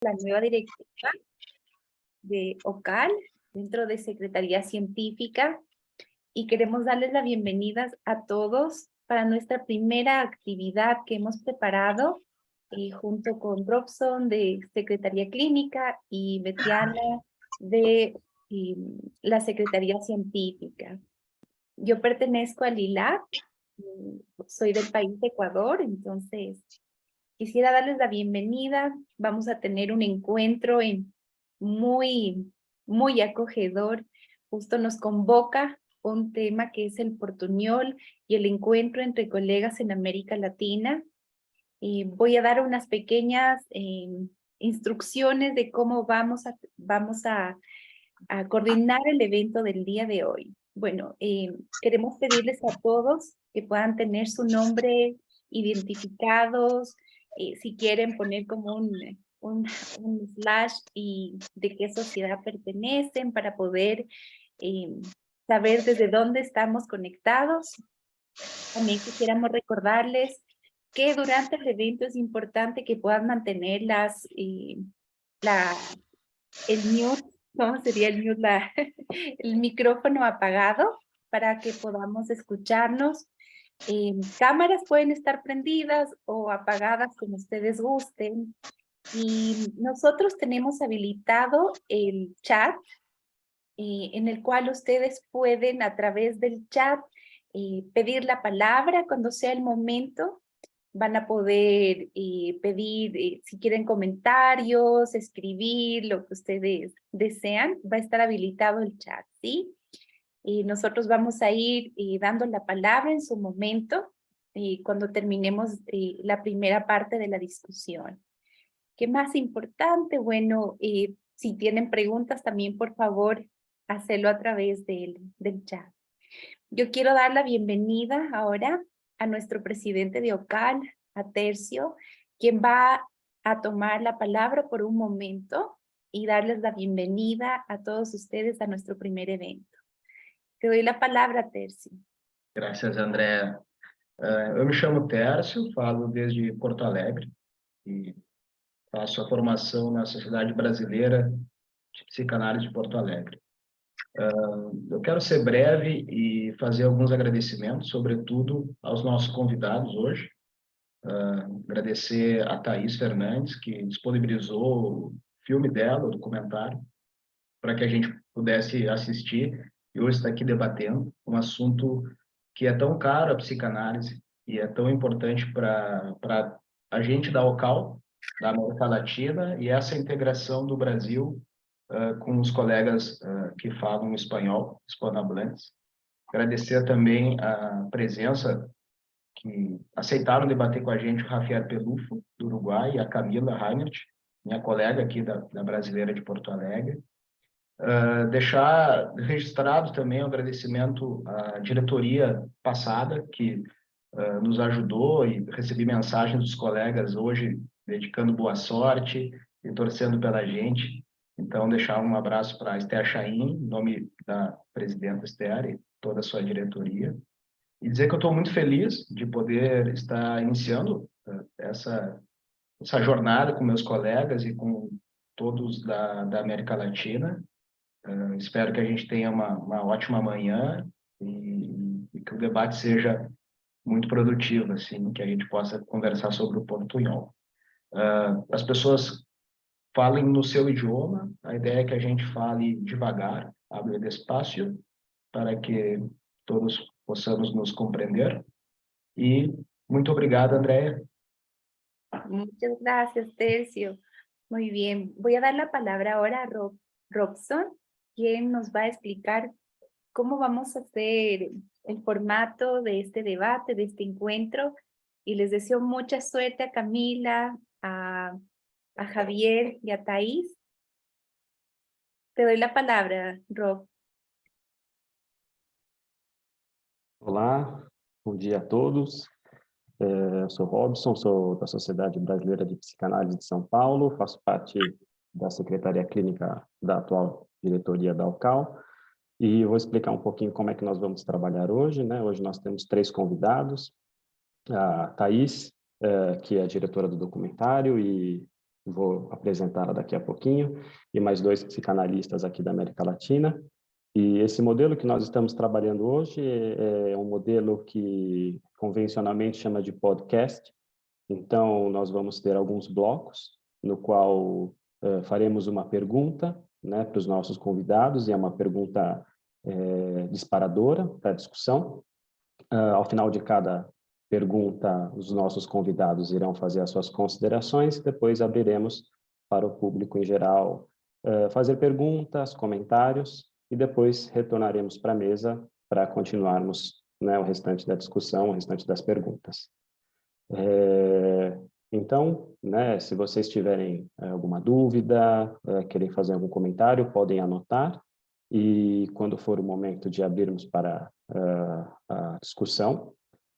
La nueva directiva de OCAL dentro de Secretaría Científica y queremos darles la bienvenida a todos para nuestra primera actividad que hemos preparado junto con Robson de Secretaría Clínica y Betiana de la Secretaría Científica. Yo pertenezco al ILAC, soy del país de Ecuador, entonces quisiera darles la bienvenida. Vamos a tener un encuentro muy acogedor. Justo nos convoca un tema que es el portuñol y el encuentro entre colegas en América Latina. Voy a dar unas pequeñas instrucciones de cómo vamos a coordinar el evento del día de hoy. Bueno, queremos pedirles a todos que puedan tener su nombre identificados, si quieren poner como un slash y de qué sociedad pertenecen para poder saber desde dónde estamos conectados. También quisiéramos recordarles que durante el evento es importante que puedan mantener el mute, ¿cómo sería el mute? El micrófono apagado para que podamos escucharnos. Cámaras pueden estar prendidas o apagadas como ustedes gusten. Y nosotros tenemos habilitado el chat en el cual ustedes pueden a través del chat pedir la palabra cuando sea el momento. Van a poder pedir, si quieren comentarios, escribir, lo que ustedes desean. Va a estar habilitado el chat, ¿sí? Y nosotros vamos a ir dando la palabra en su momento cuando terminemos la primera parte de la discusión. ¿Qué más importante? Bueno, si tienen preguntas también, por favor, hacerlo a través del chat. Yo quiero dar la bienvenida ahora a nuestro presidente de OCAL, a Tercio, quien va a tomar la palabra por un momento y darles la bienvenida a todos ustedes a nuestro primer evento. Te doy la palabra, Tercio. Graças, Andréa. Eu me chamo Tércio, falo desde Porto Alegre e faço a formação na Sociedade Brasileira de Psicanálise de Porto Alegre. Eu quero ser breve e fazer alguns agradecimentos, sobretudo aos nossos convidados hoje. Agradecer a Thaís Fernandes, que disponibilizou o filme dela, o documentário, para que a gente pudesse assistir e hoje está aqui debatendo um assunto que é tão caro, a psicanálise, e é tão importante para a gente da OCAL, da América Latina, e essa integração do Brasil com os colegas que falam espanhol, hispanohablantes. Agradecer também a presença que aceitaram debater com a gente o Javier Pelufo, do Uruguai, e a Camila Reinert, minha colega aqui da Brasileira de Porto Alegre. Deixar registrado também o agradecimento à diretoria passada, que nos ajudou, e recebi mensagens dos colegas hoje dedicando boa sorte e torcendo pela gente. Então, deixar um abraço para a Esther Chaim, em nome da presidenta Esther e toda a sua diretoria. E dizer que eu estou muito feliz de poder estar iniciando essa jornada com meus colegas e com todos da América Latina. Espero que a gente tenha uma ótima manhã e que o debate seja muito produtivo, assim, que a gente possa conversar sobre o portunhol. As pessoas falem no seu idioma, a ideia é que a gente fale devagar, hable despacio, para que todos possamos nos compreender. E muito obrigado, Andrea. Muchas gracias, Tercio. Muy bien. Voy a dar la palabra ahora a Robson, quien nos va a explicar cómo vamos a hacer el formato de este debate, de este encuentro. Y les deseo mucha suerte a Camila, a Javier y a Thaís. Te doy la palabra, Rob. Olá, bom dia a todos. Eu sou Robson, sou da Sociedade Brasileira de Psicanálise de São Paulo, faço parte da Secretaria Clínica da atual diretoria da OCAL e vou explicar um pouquinho como é que nós vamos trabalhar hoje, né? Hoje nós temos 3 convidados, a Thaís, que é a diretora do documentário e vou apresentá-la daqui a pouquinho, e mais 2 psicanalistas aqui da América Latina. E esse modelo que nós estamos trabalhando hoje é um modelo que convencionalmente chama de podcast. Então, nós vamos ter alguns blocos, no qual faremos uma pergunta, né, para os nossos convidados, e é uma pergunta disparadora para a discussão. Ao final de cada pergunta, os nossos convidados irão fazer as suas considerações, depois abriremos para o público em geral fazer perguntas, comentários, e depois retornaremos para a mesa para continuarmos, né, o restante da discussão, o restante das perguntas. Então, né, se vocês tiverem alguma dúvida, querem fazer algum comentário, podem anotar, e quando for o momento de abrirmos para a discussão,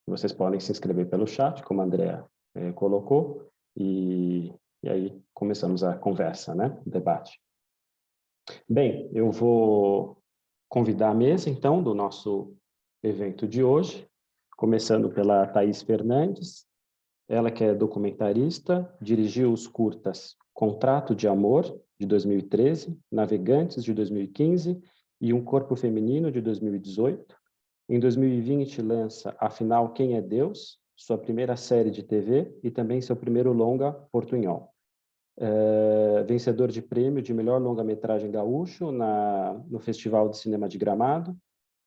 vocês podem se inscrever pelo chat, como a Andrea colocou, e aí começamos a conversa, né, o debate. Bem, eu vou convidar a mesa, então, do nosso evento de hoje, começando pela Thaís Fernandes. Ela que é documentarista, dirigiu os curtas Contrato de Amor, de 2013, Navegantes, de 2015, e Um Corpo Feminino, de 2018. Em 2020, lança Afinal, Quem é Deus?, sua primeira série de TV e também seu primeiro longa, Portunhol. Vencedor de prêmio de melhor longa-metragem gaúcho no Festival de Cinema de Gramado.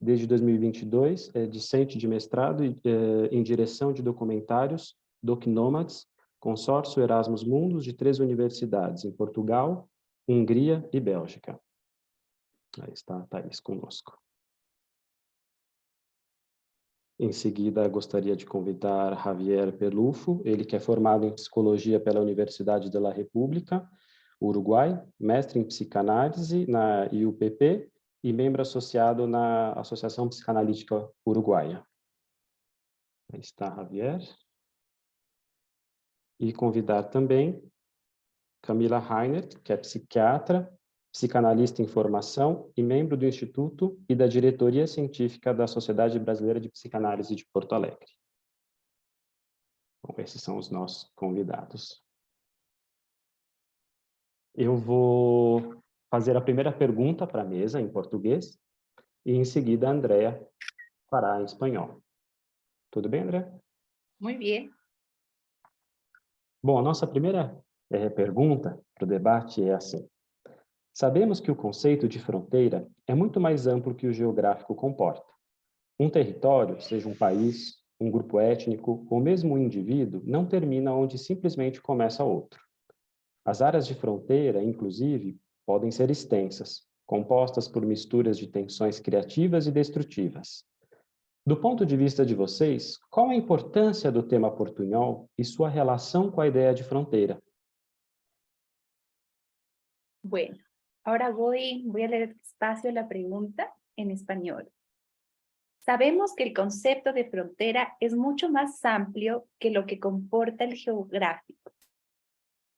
Desde 2022, é discente de mestrado em direção de documentários DocNomads, consórcio Erasmus Mundus de 3 universidades, em Portugal, Hungria e Bélgica. Aí está a Thaís conosco. Em seguida, gostaria de convidar Javier Pelufo, ele que é formado em Psicologia pela Universidade de la República, Uruguai, mestre em Psicanálise na IUPP e membro associado na Associação Psicanalítica Uruguaia. Aí está Javier. E convidar também Camila Reinert, que é psiquiatra, psicanalista em formação e membro do Instituto e da Diretoria Científica da Sociedade Brasileira de Psicanálise de Porto Alegre. Bom, esses são os nossos convidados. Eu vou fazer a primeira pergunta para a mesa em português e em seguida a Andrea fará em espanhol. Tudo bem, Andrea? Muy bien. Bom, a nossa primeira pergunta para o debate é assim. Sabemos que o conceito de fronteira é muito mais amplo que o geográfico comporta. Um território, seja um país, um grupo étnico ou mesmo um indivíduo, não termina onde simplesmente começa outro. As áreas de fronteira, inclusive, podem ser extensas, compostas por misturas de tensões criativas e destrutivas. Do ponto de vista de vocês, qual a importância do tema portunhol e sua relação com a ideia de fronteira? Bueno, ahora voy a leer despacio la pregunta en español. Sabemos que el concepto de frontera es mucho más amplio que lo que comporta el geográfico.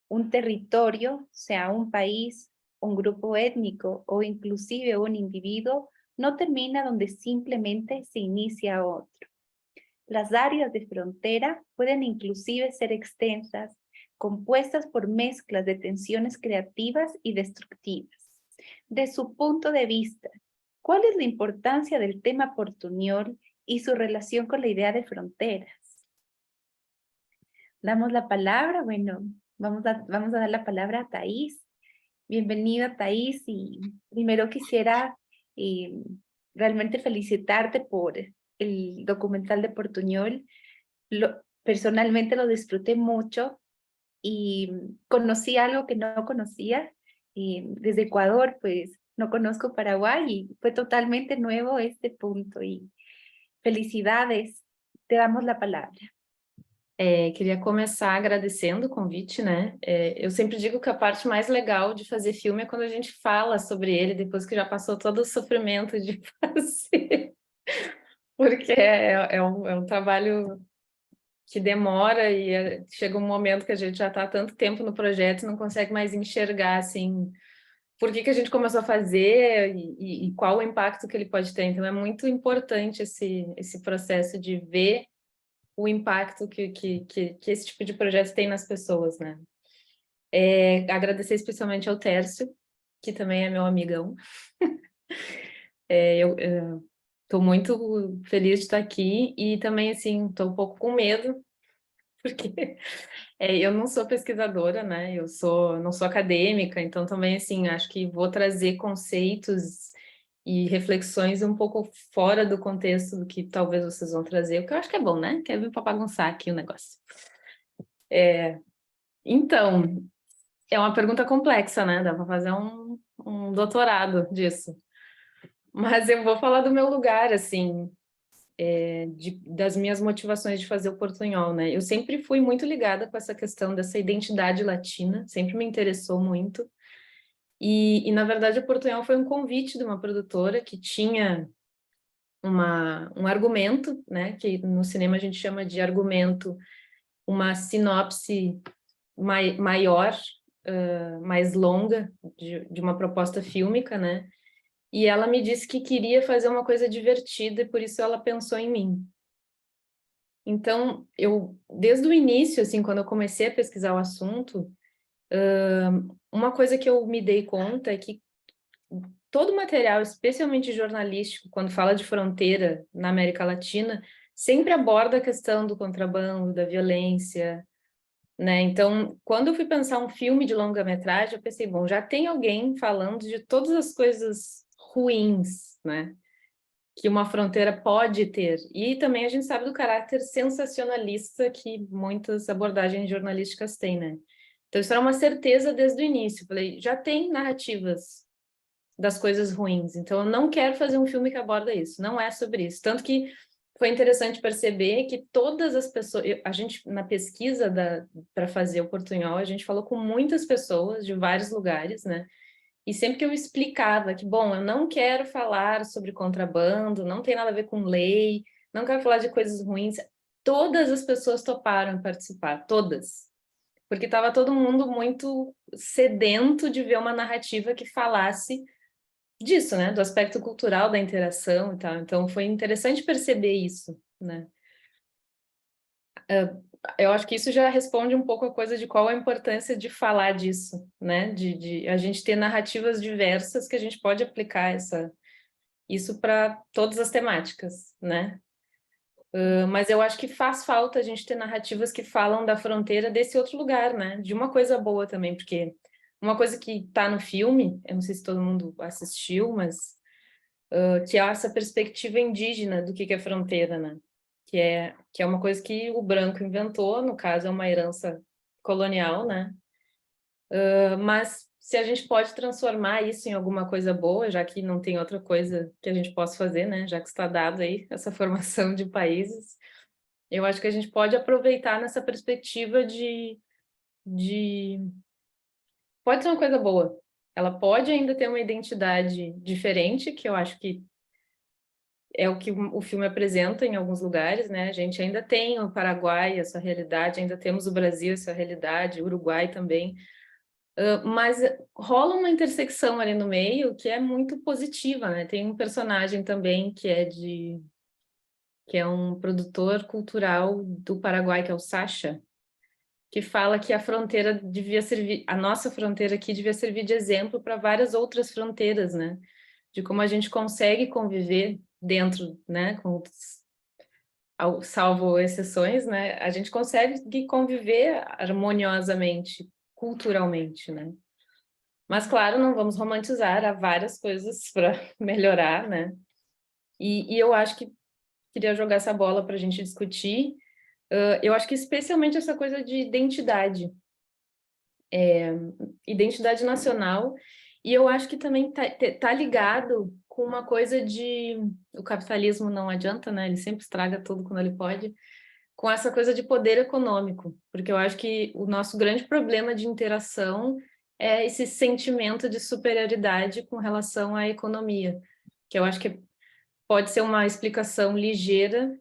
Un territorio, sea un país, un grupo étnico o inclusive un individuo, no termina donde simplemente se inicia otro. Las áreas de frontera pueden inclusive ser extensas, compuestas por mezclas de tensiones creativas y destructivas. De su punto de vista, ¿cuál es la importancia del tema portuñol y su relación con la idea de fronteras? Damos la palabra, bueno, vamos a dar la palabra a Thaís. Bienvenida, Thaís, y primero quisiera realmente felicitarte por el documental de Portuñol. Personalmente lo disfruté mucho y conocí algo que no conocía. Desde Ecuador, pues no conozco Paraguay y fue totalmente nuevo este punto. Y felicidades, te damos la palabra. Queria começar agradecendo o convite, né? Eu sempre digo que a parte mais legal de fazer filme é quando a gente fala sobre ele, depois que já passou todo o sofrimento de fazer. Porque é um trabalho que demora e chega um momento que a gente já está há tanto tempo no projeto e não consegue mais enxergar, assim, por que a gente começou a fazer e qual o impacto que ele pode ter. Então, é muito importante esse processo de ver o impacto que esse tipo de projeto tem nas pessoas, né? Agradecer especialmente ao Tércio, que também é meu amigão. Eu estou muito feliz de estar aqui e também, assim, estou um pouco com medo, porque eu não sou pesquisadora, né? Não sou acadêmica, então também, assim, acho que vou trazer conceitos e reflexões um pouco fora do contexto do que talvez vocês vão trazer, o que eu acho que é bom, né? Quer vir para bagunçar aqui o negócio. Então, é uma pergunta complexa, né? Dá para fazer um doutorado disso. Mas eu vou falar do meu lugar, assim, das minhas motivações de fazer o Portunhol, né? Eu sempre fui muito ligada com essa questão dessa identidade latina, sempre me interessou muito. E na verdade, o Portunhol foi um convite de uma produtora que tinha um argumento, né? Que no cinema a gente chama de argumento, uma sinopse maior, mais longa, de uma proposta fílmica, né? E ela me disse que queria fazer uma coisa divertida e por isso ela pensou em mim. Então, desde o início, assim, quando eu comecei a pesquisar o assunto, uma coisa que eu me dei conta é que todo material, especialmente jornalístico, quando fala de fronteira na América Latina, sempre aborda a questão do contrabando, da violência, né? Então, quando eu fui pensar um filme de longa-metragem, eu pensei, bom, já tem alguém falando de todas as coisas ruins, né? Que uma fronteira pode ter. E também a gente sabe do caráter sensacionalista que muitas abordagens jornalísticas têm, né? Então, isso era uma certeza desde o início. Falei, já tem narrativas das coisas ruins, então eu não quero fazer um filme que aborda isso, não é sobre isso. Tanto que foi interessante perceber que todas as pessoas... A gente, na pesquisa para fazer o Portunhol, a gente falou com muitas pessoas de vários lugares, né? E sempre que eu explicava que, bom, eu não quero falar sobre contrabando, não tem nada a ver com lei, não quero falar de coisas ruins, todas as pessoas toparam participar, todas. Porque estava todo mundo muito sedento de ver uma narrativa que falasse disso, né? Do aspecto cultural da interação e tal. Então, foi interessante perceber isso, né? Eu acho que isso já responde um pouco a coisa de qual a importância de falar disso, né? De a gente ter narrativas diversas que a gente pode aplicar isso para todas as temáticas, né? Mas eu acho que faz falta a gente ter narrativas que falam da fronteira desse outro lugar, né? De uma coisa boa também, porque uma coisa que está no filme, eu não sei se todo mundo assistiu, mas que é essa perspectiva indígena do que é fronteira, né? Que é uma coisa que o branco inventou, no caso é uma herança colonial, né? Mas se a gente pode transformar isso em alguma coisa boa, já que não tem outra coisa que a gente possa fazer, né? Já que está dado aí essa formação de países, eu acho que a gente pode aproveitar nessa perspectiva pode ser uma coisa boa. Ela pode ainda ter uma identidade diferente, que eu acho que é o que o filme apresenta em alguns lugares, né? A gente ainda tem o Paraguai, essa realidade, ainda temos o Brasil, essa realidade, o Uruguai também, mas rola uma intersecção ali no meio que é muito positiva, né? Tem um personagem também que é um produtor cultural do Paraguai, que é o Sacha, que fala que a fronteira devia servir, a nossa fronteira aqui devia servir de exemplo para várias outras fronteiras, né? De como a gente consegue conviver dentro, né, salvo exceções, né, a gente consegue conviver harmoniosamente, culturalmente, né. Mas, claro, não vamos romantizar, há várias coisas para melhorar, né. E eu acho que queria jogar essa bola para a gente discutir. Eu acho que especialmente essa coisa de identidade nacional, e eu acho que também tá ligado com uma coisa o capitalismo não adianta, né? Ele sempre estraga tudo quando ele pode, com essa coisa de poder econômico, porque eu acho que o nosso grande problema de interação é esse sentimento de superioridade com relação à economia, que eu acho que pode ser uma explicação ligeira,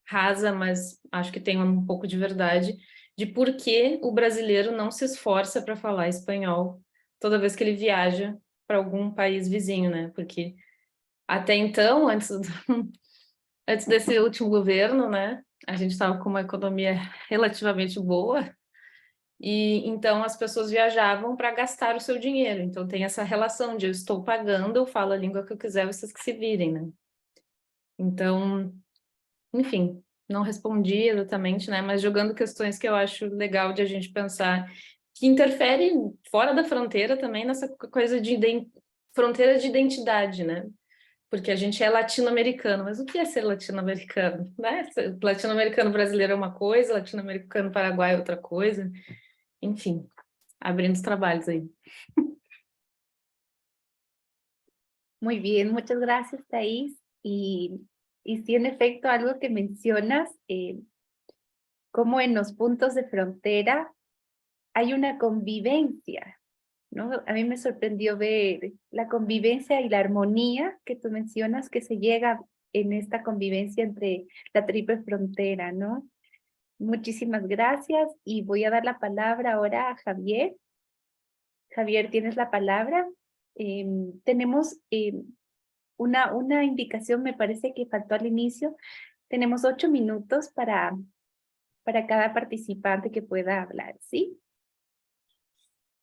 rasa, mas acho que tem um pouco de verdade, de por que o brasileiro não se esforça para falar espanhol toda vez que ele viaja para algum país vizinho, né? Porque até então, antes desse último governo, né? A gente estava com uma economia relativamente boa E então as pessoas viajavam para gastar o seu dinheiro. Então tem essa relação de eu estou pagando, eu falo a língua que eu quiser, vocês que se virem, né? Então, enfim, não respondi exatamente, né? Mas jogando questões que eu acho legal de a gente pensar, que interfere fora da fronteira também nessa coisa de fronteira de identidade, né? Porque a gente é latino-americano, mas o que é ser latino-americano, né? Latino-americano brasileiro é uma coisa, latino-americano paraguaio é outra coisa. Enfim, abrindo os trabalhos aí. Muy bien, muchas gracias, Thais. Y sí, en efecto, algo que mencionas, como en los puntos de frontera hay una convivencia, ¿no? A mí me sorprendió ver la convivencia y la armonía que tú mencionas que se llega en esta convivencia entre la triple frontera, ¿no? Muchísimas gracias y voy a dar la palabra ahora a Javier. Javier, tienes la palabra. Tenemos una indicación, me parece que faltó al inicio. Tenemos 8 minutos para cada participante que pueda hablar, ¿sí?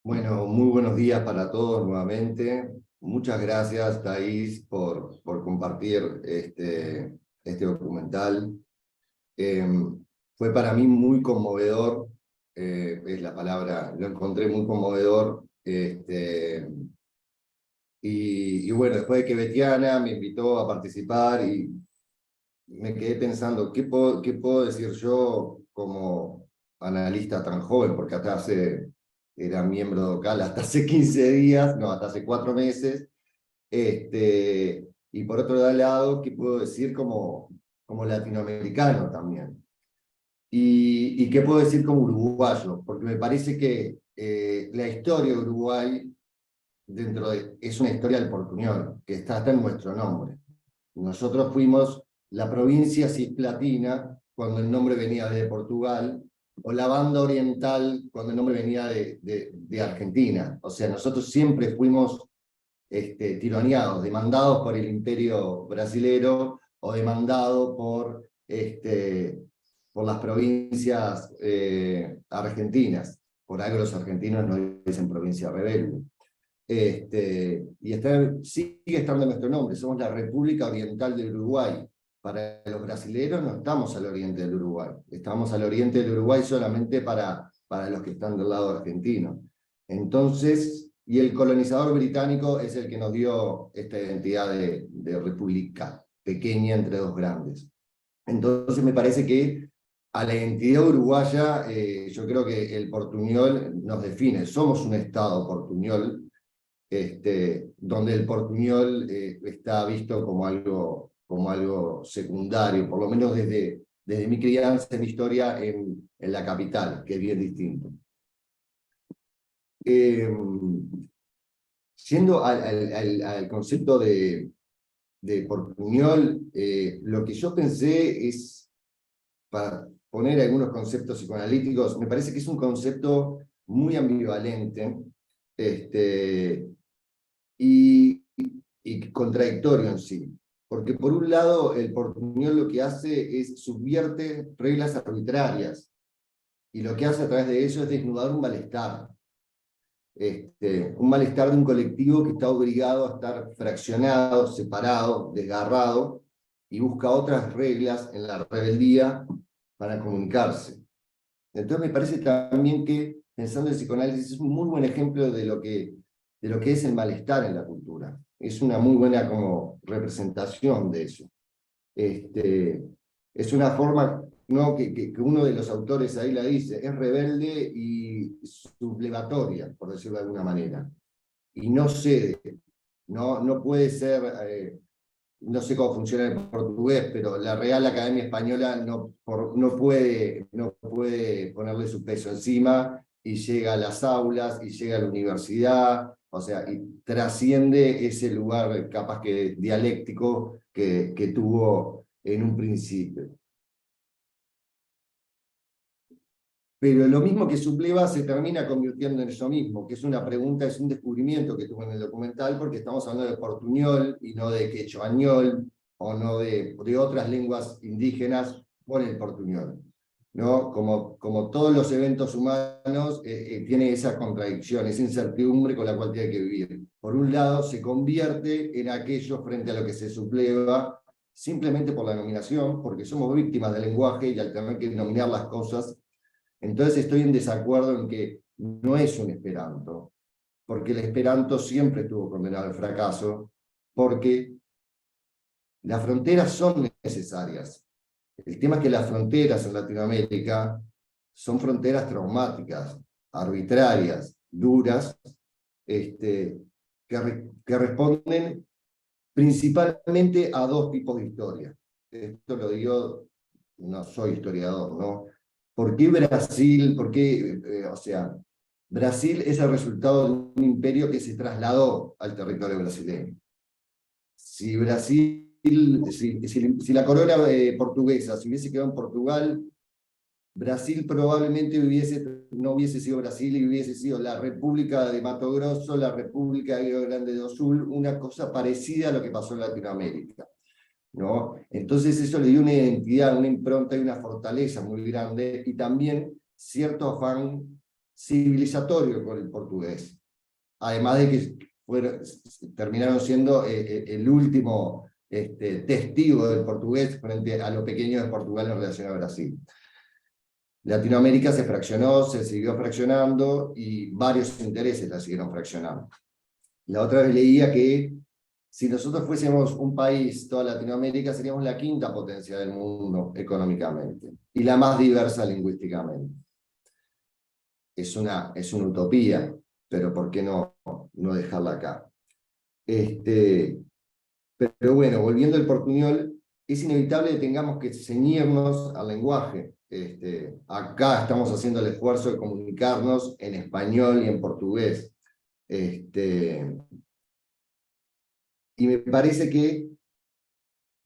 Bueno, muy buenos días para todos nuevamente. Muchas gracias, Thais, por compartir este documental. Fue para mí muy conmovedor, es la palabra, lo encontré muy conmovedor. Y bueno, después de que Betiana me invitó a participar y me quedé pensando, ¿qué puedo decir yo como analista tan joven? Porque era miembro de OCAL hasta hace 15 días, no, hasta hace 4 meses. Y por otro lado, ¿qué puedo decir como latinoamericano también? ¿Y qué puedo decir como uruguayo? Porque me parece que la historia de Uruguay es una historia del portuñol, que está en nuestro nombre. Nosotros fuimos la provincia cisplatina cuando el nombre venía de Portugal, o la banda oriental cuando el nombre venía de Argentina. O sea, nosotros siempre fuimos tironeados, demandados por el imperio brasilero o demandados por las provincias argentinas. Por algo los argentinos no dicen provincia rebelde. Y sigue estando nuestro nombre, somos la República Oriental del Uruguay. Para los brasileños no estamos al oriente del Uruguay, estamos al oriente del Uruguay solamente para los que están del lado argentino. Entonces, y el colonizador británico es el que nos dio esta identidad de república pequeña entre dos grandes. Entonces me parece que a la identidad uruguaya, yo creo que el portuñol nos define, somos un estado portuñol, donde el portuñol está visto como algo secundario, por lo menos desde mi crianza, mi historia en la capital, que es bien distinto. Yendo al concepto de portuñol, lo que yo pensé es, para poner algunos conceptos psicoanalíticos, me parece que es un concepto muy ambivalente, y contradictorio en sí. Porque por un lado el portuñol lo que hace es subvierte reglas arbitrarias, y lo que hace a través de ello es desnudar un malestar. Un malestar de un colectivo que está obligado a estar fraccionado, separado, desgarrado, y busca otras reglas en la rebeldía para comunicarse. Entonces me parece también que, pensando en psicoanálisis, es un muy buen ejemplo de lo que es el malestar en la cultura. Es una muy buena como representación de eso. Es una forma, ¿no?, que uno de los autores ahí la dice, es rebelde y sublevatoria, por decirlo de alguna manera. Y no cede, no puede ser, no sé cómo funciona en portugués, pero la Real Academia Española no puede ponerle su peso encima, y llega a las aulas, y llega a la universidad, o sea, y trasciende ese lugar capaz que dialéctico que tuvo en un principio. Pero lo mismo que subleva se termina convirtiendo en eso mismo, que es una pregunta, es un descubrimiento que tuve en el documental, porque estamos hablando de portuñol y no de quechuañol, o no de otras lenguas indígenas con el portuñol. ¿no? Como todos los eventos humanos, tiene esa contradicción, esa incertidumbre con la cual tiene que vivir. Por un lado, se convierte en aquello frente a lo que se subleva simplemente por la denominación, porque somos víctimas del lenguaje y al tener que denominar las cosas, entonces estoy en desacuerdo en que no es un esperanto, porque el esperanto siempre estuvo condenado al fracaso, porque las fronteras son necesarias. El tema es que las fronteras en Latinoamérica son fronteras traumáticas, arbitrarias, duras, que responden principalmente a dos tipos de historia. Esto lo digo, no soy historiador, ¿no? ¿Por qué Brasil? ¿Por qué, o sea, Brasil es el resultado de un imperio que se trasladó al territorio brasileño. Si Brasil, si la corona portuguesa se hubiese quedado en Portugal, Brasil probablemente no hubiese sido Brasil y hubiese sido la República de Mato Grosso, la República de Río Grande do Sul, una cosa parecida a lo que pasó en Latinoamérica, ¿no? Entonces eso le dio una identidad, una impronta y una fortaleza muy grande, y también cierto afán civilizatorio con el portugués. Además de que terminaron siendo el último testigo del portugués frente a lo pequeño de Portugal en relación a Brasil. Latinoamérica se fraccionó, se siguió fraccionando y varios intereses la siguieron fraccionando. La otra vez leía que si nosotros fuésemos un país, toda Latinoamérica, seríamos la quinta potencia del mundo económicamente y la más diversa lingüísticamente. Es una utopía, pero ¿por qué no dejarla acá? Pero bueno, volviendo al portuñol, es inevitable que tengamos que ceñirnos al lenguaje. Acá estamos haciendo el esfuerzo de comunicarnos en español y en portugués. Y me parece que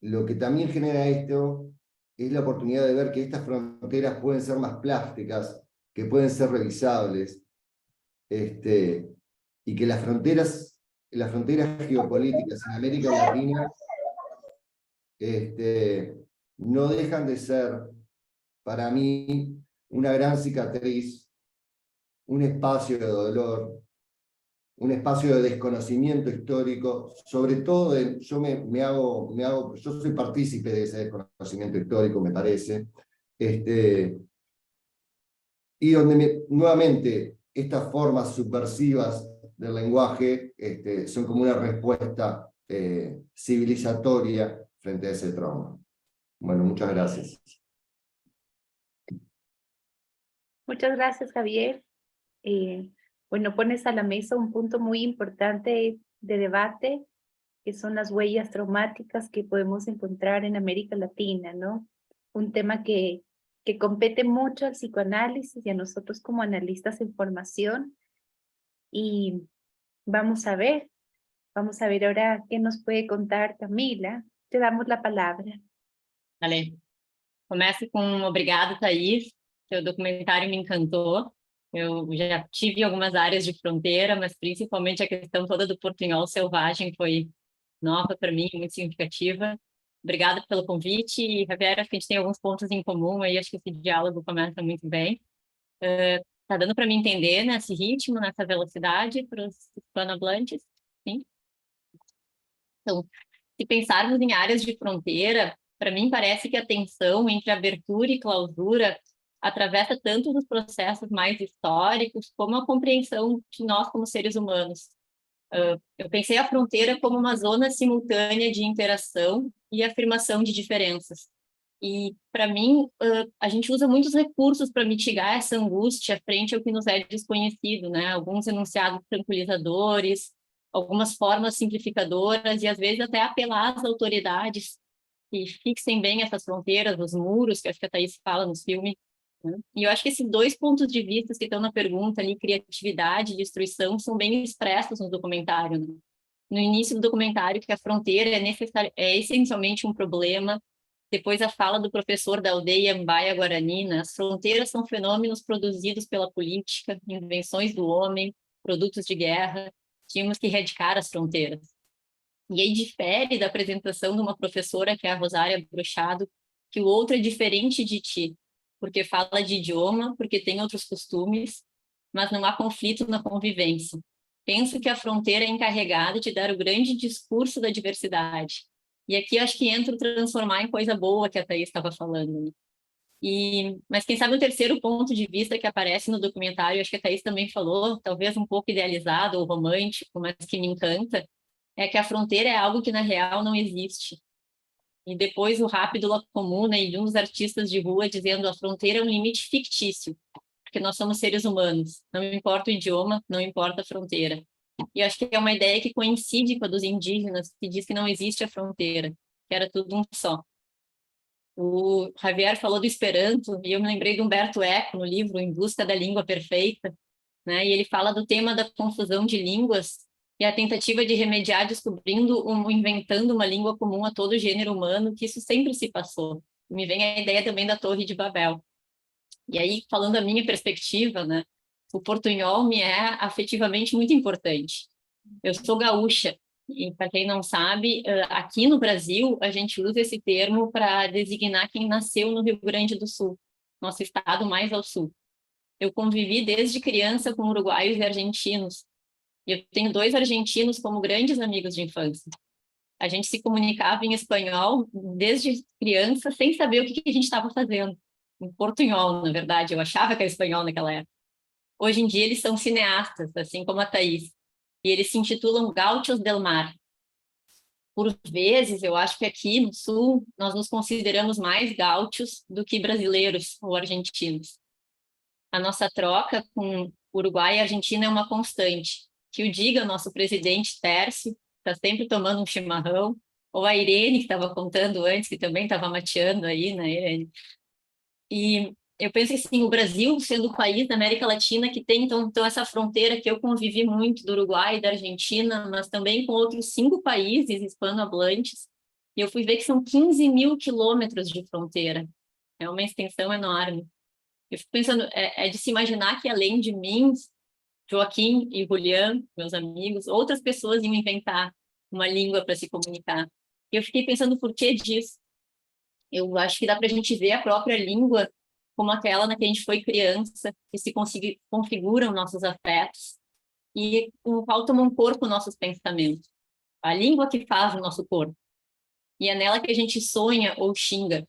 lo que también genera esto es la oportunidad de ver que estas fronteras pueden ser más plásticas, que pueden ser revisables, y que las fronteras geopolíticas en América Latina no dejan de ser, para mí, una gran cicatriz, un espacio de dolor, un espacio de desconocimiento histórico, sobre todo yo soy partícipe de ese desconocimiento histórico, me parece, y donde nuevamente estas formas subversivas del lenguaje son como una respuesta civilizatoria frente a ese trauma. Bueno, muchas gracias. Muchas gracias, Javier. Bueno, pones a la mesa un punto muy importante de debate, que son las huellas traumáticas que podemos encontrar en América Latina, ¿no? Un tema que compete mucho al psicoanálisis y a nosotros como analistas en formación. Y vamos a ver ahora qué nos puede contar Camila. Te damos la palabra. Vale. Começo com obrigado, Thaís. Seu documentário me encantou. Eu já tive algumas áreas de fronteira, mas principalmente a questão toda do portunhol selvagem foi nova para mim, muito significativa. Obrigada pelo convite. E, Javier, acho que a gente tem alguns pontos em comum aí, acho que esse diálogo começa muito bem. Tá dando para me entender nesse ritmo, nessa velocidade para os hispanohablantes? Sim? Então, se pensarmos em áreas de fronteira, para mim parece que a tensão entre abertura e clausura atravessa tanto os processos mais históricos como a compreensão de nós como seres humanos. Eu pensei a fronteira como uma zona simultânea de interação e afirmação de diferenças. E, para mim, a gente usa muitos recursos para mitigar essa angústia frente ao que nos é desconhecido, né? Alguns enunciados tranquilizadores, algumas formas simplificadoras e, às vezes, até apelar às autoridades que fixem bem essas fronteiras, os muros, que acho que a Thaís fala nos filmes. Né? E eu acho que esses dois pontos de vista que estão na pergunta ali, criatividade e destruição, são bem expressos no documentário. Né? No início do documentário, que a fronteira é essencialmente um problema. Depois a fala do professor da aldeia Mbaia Guarani, né? As fronteiras são fenômenos produzidos pela política, invenções do homem, produtos de guerra, tínhamos que erradicar as fronteiras. E aí difere da apresentação de uma professora, que é a Rosária Bruchado, que o outro é diferente de ti. porque fala de idioma, porque tem outros costumes, mas não há conflito na convivência. Penso que a fronteira é encarregada de dar o grande discurso da diversidade. E aqui acho que entra o transformar em coisa boa que a Thaís estava falando, né? Mas quem sabe o terceiro ponto de vista que aparece no documentário, acho que a Thaís também falou, talvez um pouco idealizado ou romântico, mas que me encanta, é que a fronteira é algo que na real não existe. E depois o Rápido La Comuna e um dos artistas de rua dizendo a fronteira é um limite fictício, porque nós somos seres humanos, não importa o idioma, não importa a fronteira. E acho que é uma ideia que coincide com a dos indígenas, que diz que não existe a fronteira, que era tudo um só. O Javier falou do Esperanto, e eu me lembrei de Humberto Eco, no livro Em Busca da Língua Perfeita, né? E ele fala do tema da confusão de línguas e a tentativa de remediar inventando uma língua comum a todo o gênero humano, que isso sempre se passou. Me vem a ideia também da Torre de Babel. E aí, falando a minha perspectiva, né? O portunhol me é afetivamente muito importante. Eu sou gaúcha, e para quem não sabe, aqui no Brasil, a gente usa esse termo para designar quem nasceu no Rio Grande do Sul, nosso estado mais ao sul. Eu convivi desde criança com uruguaios e argentinos, e eu tenho 2 argentinos como grandes amigos de infância. A gente se comunicava em espanhol desde criança, sem saber o que a gente estava fazendo. Em portunhol, na verdade, eu achava que era espanhol naquela época. Hoje em dia eles são cineastas, assim como a Thaís, e eles se intitulam Gauchos del Mar. Por vezes, eu acho que aqui no Sul, nós nos consideramos mais gaúchos do que brasileiros ou argentinos. A nossa troca com Uruguai e Argentina é uma constante. Que o diga nosso presidente Tércio, está sempre tomando um chimarrão, ou a Irene, que estava contando antes, que também estava mateando aí, né, Irene? E eu penso que, assim, o Brasil, sendo o país da América Latina que tem, então essa fronteira que eu convivi muito do Uruguai e da Argentina, mas também com outros 5 países hispanohablantes, e eu fui ver que são 15 mil quilômetros de fronteira. É uma extensão enorme. Eu fico pensando, é de se imaginar que além de mim, Joaquim e Julián, meus amigos, outras pessoas iam inventar uma língua para se comunicar. E eu fiquei pensando por que disso. Eu acho que dá para a gente ver a própria língua como aquela na que a gente foi criança, que se configuram nossos afetos e com o qual tomam corpo nossos pensamentos. A língua que faz o nosso corpo. E é nela que a gente sonha ou xinga.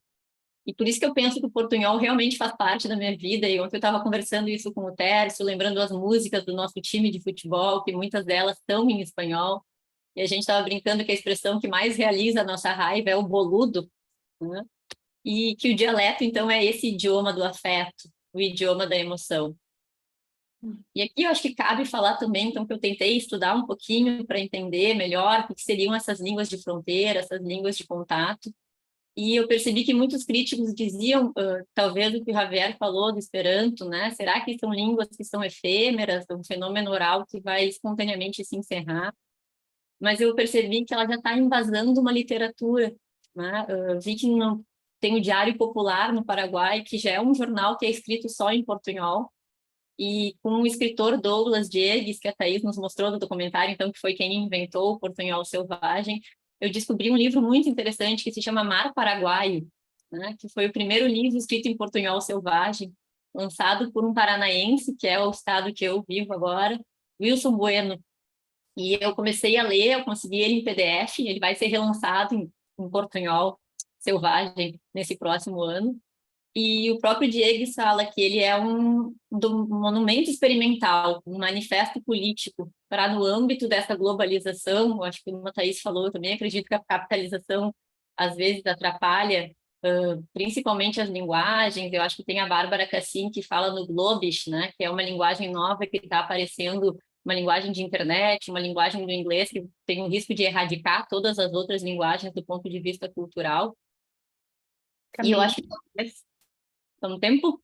E por isso que eu penso que o portunhol realmente faz parte da minha vida. E ontem eu estava conversando isso com o Tércio, lembrando as músicas do nosso time de futebol, que muitas delas estão em espanhol. E a gente estava brincando que a expressão que mais realiza a nossa raiva é o boludo, né? E que o dialeto, então, é esse idioma do afeto, o idioma da emoção. E aqui eu acho que cabe falar também, então, que eu tentei estudar um pouquinho para entender melhor o que seriam essas línguas de fronteira, essas línguas de contato. E eu percebi que muitos críticos diziam, talvez o que o Javier falou do Esperanto, né? Será que são línguas que são efêmeras, um fenômeno oral que vai espontaneamente se encerrar? Mas eu percebi que ela já está invasando uma literatura, né? Vi que não, tem o Diário Popular no Paraguai, que já é um jornal que é escrito só em portunhol, e com o escritor Douglas Diegues, que a Thaís nos mostrou no documentário, então, que foi quem inventou o portunhol selvagem, eu descobri um livro muito interessante que se chama Mar Paraguaio, né? Que foi o primeiro livro escrito em portunhol selvagem, lançado por um paranaense, que é o estado que eu vivo agora, Wilson Bueno. E eu comecei a ler, eu consegui ele em PDF, ele vai ser relançado em portunhol selvagem nesse próximo ano. E o próprio Diego fala que ele é um monumento experimental, um manifesto político para, no âmbito dessa globalização, eu acho que como a Thaís falou, eu também acredito que a capitalização às vezes atrapalha, principalmente as linguagens. Eu acho que tem a Bárbara Cassim que fala no Globish, né, que é uma linguagem nova que está aparecendo, uma linguagem de internet, uma linguagem do inglês que tem o risco de erradicar todas as outras linguagens do ponto de vista cultural. Camila. E eu acho que ¿Con tiempo?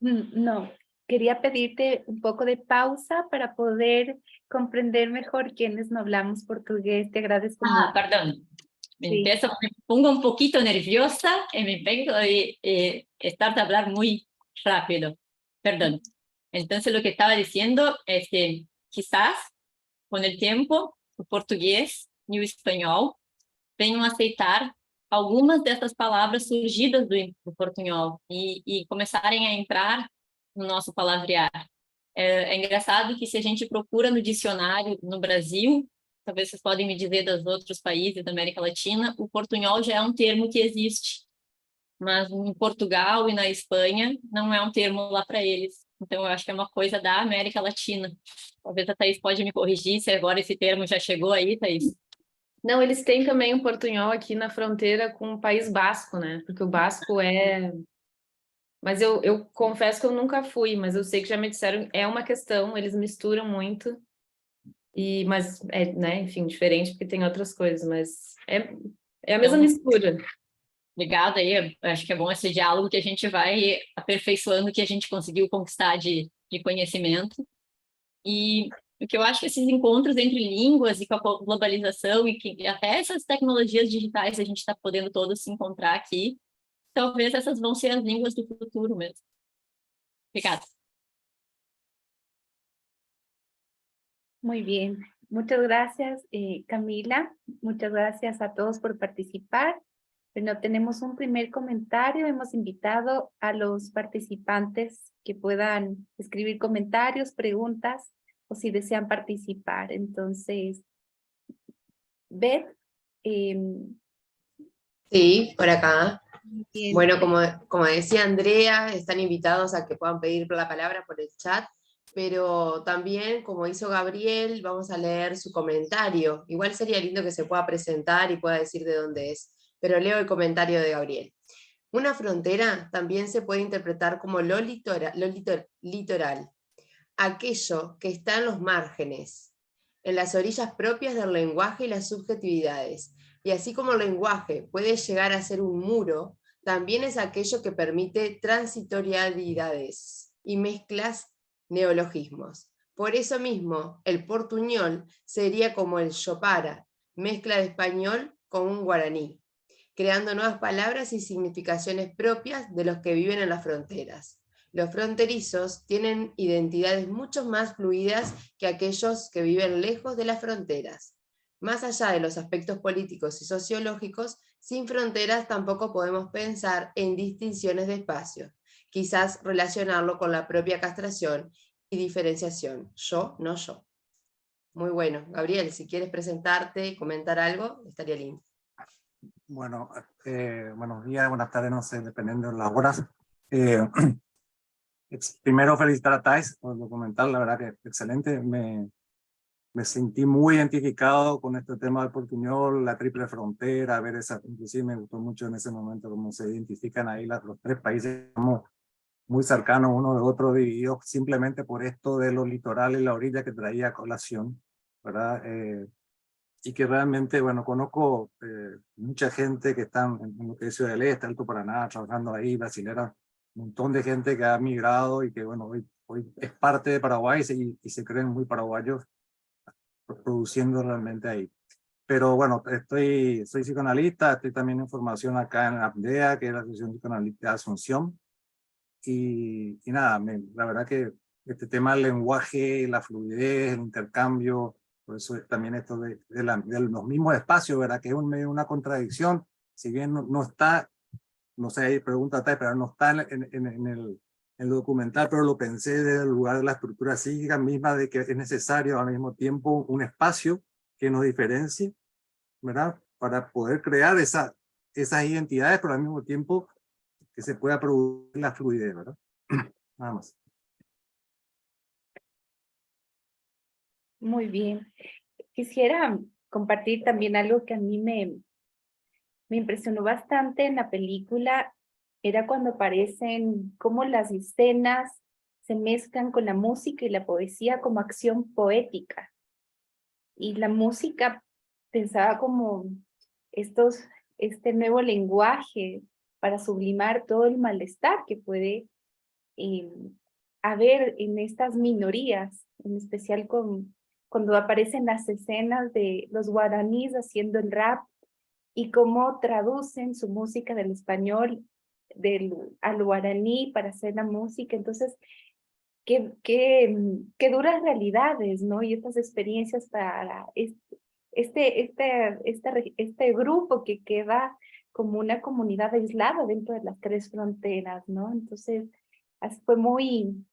No, quería pedirte un poco de pausa para poder comprender mejor quienes no hablamos portugués. Te agradezco mucho. Perdón. Sí. Me pongo un poquito nerviosa y me vengo y start a hablar muy rápido. Perdón. Entonces lo que estaba diciendo es que quizás con el tiempo el portugués y el español vengan a aceitar algumas dessas palavras surgidas do portunhol e começarem a entrar no nosso palavrear. É engraçado que se a gente procura no dicionário no Brasil, talvez vocês podem me dizer dos outros países da América Latina, o portunhol já é um termo que existe, mas em Portugal e na Espanha não é um termo lá para eles. Então, eu acho que é uma coisa da América Latina. Talvez a Thaís pode me corrigir se agora esse termo já chegou aí, Thaís. Não, eles têm também um portunhol aqui na fronteira com o País Basco, né? Porque o basco é... Mas eu confesso que eu nunca fui, mas eu sei que já me disseram, é uma questão, eles misturam muito, mas é, né, enfim, diferente porque tem outras coisas, mas é a mesma mistura. Obrigada aí, acho que é bom esse diálogo que a gente vai aperfeiçoando o que a gente conseguiu conquistar de conhecimento. E o que eu acho que esses encontros entre línguas e com a globalização e que até essas tecnologias digitais a gente está podendo todos se encontrar aqui, talvez essas vão ser as línguas do futuro mesmo. Obrigada. Muy bien. Muchas gracias, Camila. Muchas gracias a todos por participar. Bueno, tenemos un primer comentario. Hemos invitado a los participantes que puedan escribir comentarios, preguntas o si desean participar. Entonces, Beth. Sí, por acá. Bien. Bueno, como decía Andrea, están invitados a que puedan pedir la palabra por el chat, pero también, como hizo Gabriel, vamos a leer su comentario. Igual sería lindo que se pueda presentar y pueda decir de dónde es, pero leo el comentario de Gabriel. Una frontera también se puede interpretar como lo litoral, aquello que está en los márgenes, en las orillas propias del lenguaje y las subjetividades. Y así como el lenguaje puede llegar a ser un muro, también es aquello que permite transitorialidades y mezclas neologismos. Por eso mismo, el portuñol sería como el yopara, mezcla de español con un guaraní, creando nuevas palabras y significaciones propias de los que viven en las fronteras. Los fronterizos tienen identidades mucho más fluidas que aquellos que viven lejos de las fronteras. Más allá de los aspectos políticos y sociológicos, sin fronteras tampoco podemos pensar en distinciones de espacio, quizás relacionarlo con la propia castración y diferenciación, yo, no yo. Muy bueno. Gabriel, si quieres presentarte y comentar algo, estaría lindo. Bueno, buenos días, buenas tardes, no sé, dependiendo de las horas. Primero felicitar a Thais por el documental, la verdad que excelente. Me sentí muy identificado con este tema del portuñol, la triple frontera, ver esa, inclusive me gustó mucho en ese momento cómo se identifican ahí los tres países como muy cercanos uno de otro, divididos simplemente por esto de los litorales y la orilla que traía a colación, ¿verdad? Y que realmente, bueno, conozco mucha gente que está en lo que es Ciudad del Este, Alto Paraná, trabajando ahí, brasilera, un montón de gente que ha migrado y que, bueno, hoy es parte de Paraguay y se creen muy paraguayos produciendo realmente ahí. Pero bueno, soy psicoanalista, estoy también en formación acá en APDEA, que es la Asociación Psicoanalítica de Asunción. Y nada, la verdad que este tema del lenguaje, la fluidez, el intercambio, por eso es también esto de los mismos espacios, ¿verdad? Que es medio una contradicción, si bien no está, no sé, hay preguntas, pero no está en el documental, pero lo pensé desde el lugar de la estructura psíquica misma, de que es necesario al mismo tiempo un espacio que nos diferencie, ¿verdad? Para poder crear esas identidades, pero al mismo tiempo que se pueda producir la fluidez, ¿verdad? Nada más. Muy bien. Quisiera compartir también algo que a mí me impresionó bastante en la película. Era cuando aparecen cómo las escenas se mezclan con la música y la poesía como acción poética. Y la música pensaba como este nuevo lenguaje para sublimar todo el malestar que puede haber en estas minorías, en especial cuando aparecen las escenas de los guaraníes haciendo el rap y cómo traducen su música del español al guaraní para hacer la música. Entonces, qué duras realidades, ¿no? Y estas experiencias para este grupo que queda como una comunidad aislada dentro de las 3 fronteras, ¿no? Entonces, fue muy,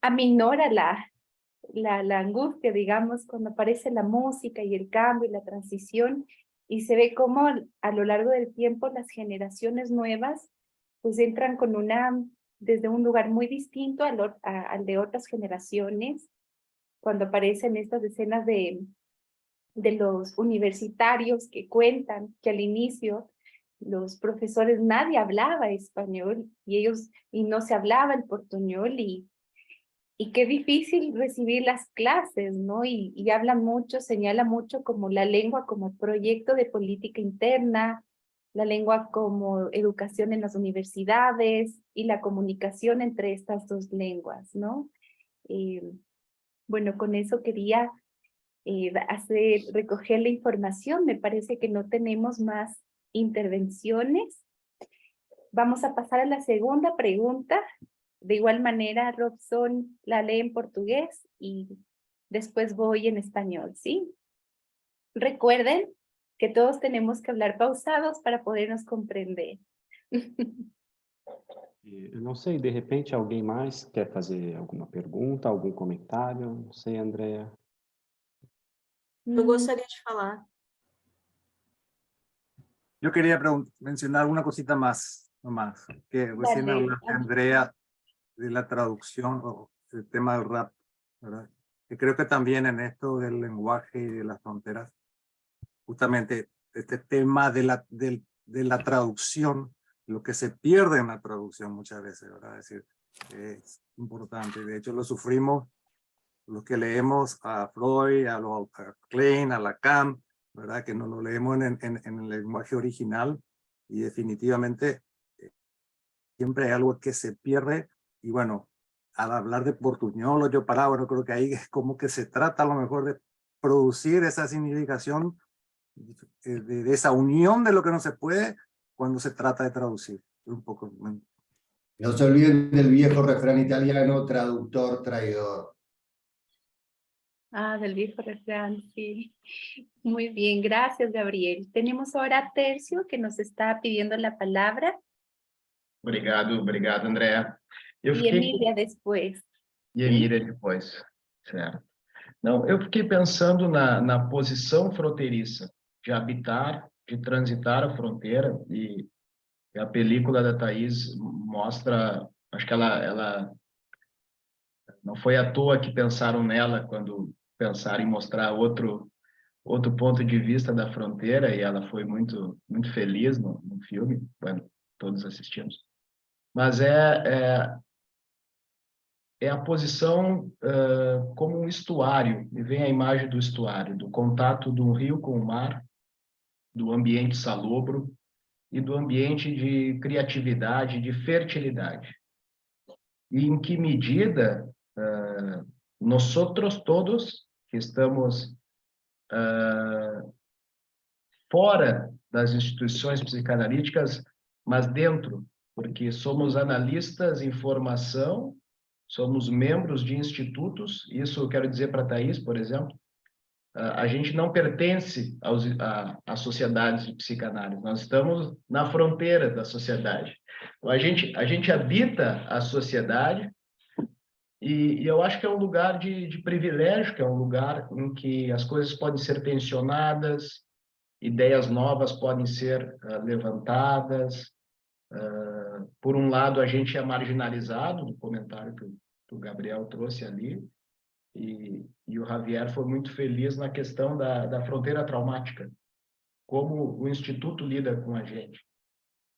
aminora la angustia, digamos, cuando aparece la música y el cambio y la transición, y se ve cómo a lo largo del tiempo las generaciones nuevas pues entran con desde un lugar muy distinto al de otras generaciones, cuando aparecen estas escenas de los universitarios que cuentan que al inicio los profesores, nadie hablaba español y no se hablaba el portuñol, y qué difícil recibir las clases, ¿no? Y habla mucho, señala mucho como la lengua como proyecto de política interna, la lengua como educación en las universidades y la comunicación entre estas 2 lenguas, ¿no? Bueno, con eso quería recoger la información. Me parece que no tenemos más intervenciones. Vamos a pasar a la segunda pregunta. De igual manera, Robson la lee en portugués y después voy en español, ¿sí? Recuerden que todos tenemos que hablar pausados para podernos comprender. Eu não sei, de repente alguém mais quer fazer alguma pergunta, algum comentário? Não sei, Andrea. Eu gostaria de falar. Yo quería mencionar una cosita más, nomás, que recién Dale. hablaste, Andrea, de la traducción o el tema del rap, ¿verdad? Que creo que también en esto del lenguaje y de las fronteras, justamente este tema de la traducción, lo que se pierde en la traducción muchas veces, ¿verdad? Es decir, es importante. De hecho, lo sufrimos los que leemos a Freud, a Klein, a Lacan, ¿verdad? Que no lo leemos en el lenguaje original, y definitivamente siempre hay algo que se pierde. Y bueno, al hablar de portuñol o yo palabra, creo que ahí es como que se trata a lo mejor de producir esa significación, de esa unión de lo que no se puede cuando se trata de traducir. Un poco. No se olviden del viejo refrán italiano, traductor, traidor. Del viejo refrán, sí. Muy bien, gracias, Gabriel. Tenemos ahora a Tercio, que nos está pidiendo la palabra. Obrigado, Andrea. Y Emília después. E Emília depois, certo. Não, eu fiquei pensando na posição fronteiriça, de habitar, de transitar a fronteira, e a película da Thaís mostra, acho que ela não foi à toa que pensaram nela quando pensaram em mostrar outro ponto de vista da fronteira, e ela foi muito feliz no filme, bueno, todos assistimos. Mas é a posição como um estuário, e vem a imagem do estuário, do contato do rio com o mar, do ambiente salobro e do ambiente de criatividade, de fertilidade. E em que medida nós outros todos que estamos fora das instituições psicanalíticas, mas dentro, porque somos analistas em formação, somos membros de institutos, isso eu quero dizer para a Thaís, por exemplo, a gente não pertence às sociedades de psicanálise, nós estamos na fronteira da sociedade. A gente habita a sociedade, e eu acho que é um lugar de privilégio, que é um lugar em que as coisas podem ser tensionadas, ideias novas podem ser levantadas. Por um lado, a gente é marginalizado, no comentário que o Gabriel trouxe ali, e o Javier foi muito feliz na questão da fronteira traumática, como o Instituto lida com a gente,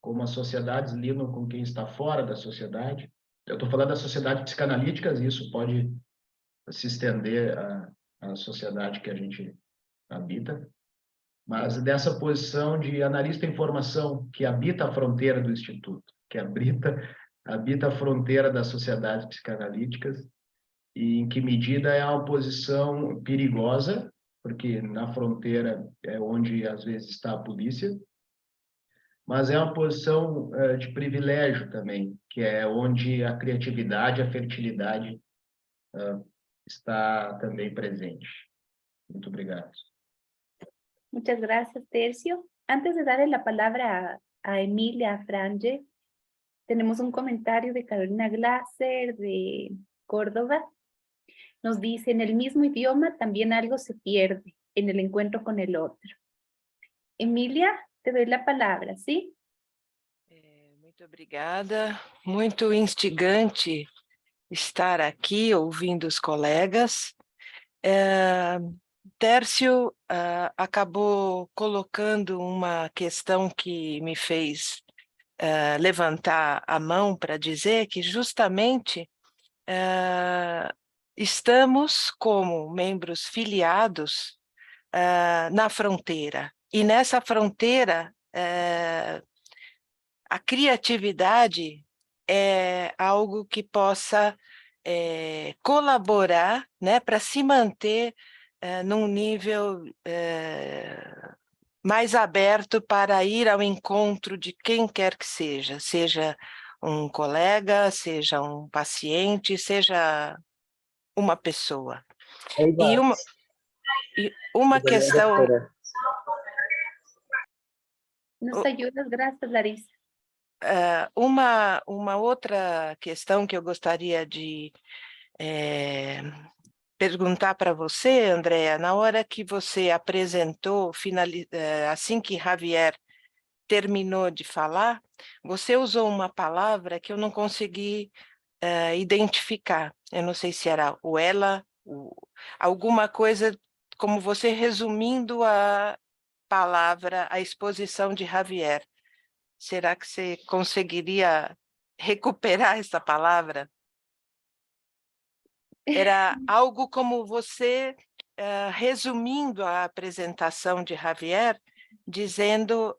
como as sociedades lidam com quem está fora da sociedade. Eu estou falando das sociedades psicanalíticas, e isso pode se estender à sociedade que a gente habita, mas dessa posição de analista em formação, que habita a fronteira do Instituto, que habita a fronteira das sociedades psicanalíticas, e em que medida é uma posição perigosa, porque na fronteira é onde às vezes está a polícia, mas é uma posição de privilégio também, que é onde a criatividade, a fertilidade está também presente. Muito obrigado. Muchas gracias, Tercio. Antes de darle la palabra a Emilia, a Franje, tenemos un comentario de Carolina Glaser de Córdoba. Nos dice, en el mismo idioma también algo se pierde en el encuentro con el otro. Emilia, te doy la palabra, ¿sí? Muito obrigada, muito instigante estar aqui ouvindo os colegas. Tércio acabou colocando uma questão que me fez levantar a mão para dizer que justamente estamos como membros filiados na fronteira, e nessa fronteira a criatividade é algo que possa colaborar, né, para se manter num nível mais aberto para ir ao encontro de quem quer que seja um colega, seja um paciente, seja uma pessoa. E uma questão... Nos ayudas, gracias, Larissa. Uma outra questão que eu gostaria de perguntar para você, Andréa, na hora que você apresentou, assim que Javier terminou de falar, você usou uma palavra que eu não consegui identificar. Eu não sei se era o ela, alguma coisa, como você resumindo a palavra, a exposição de Javier. Será que você conseguiria recuperar essa palavra? Era algo como você resumindo a apresentação de Javier, dizendo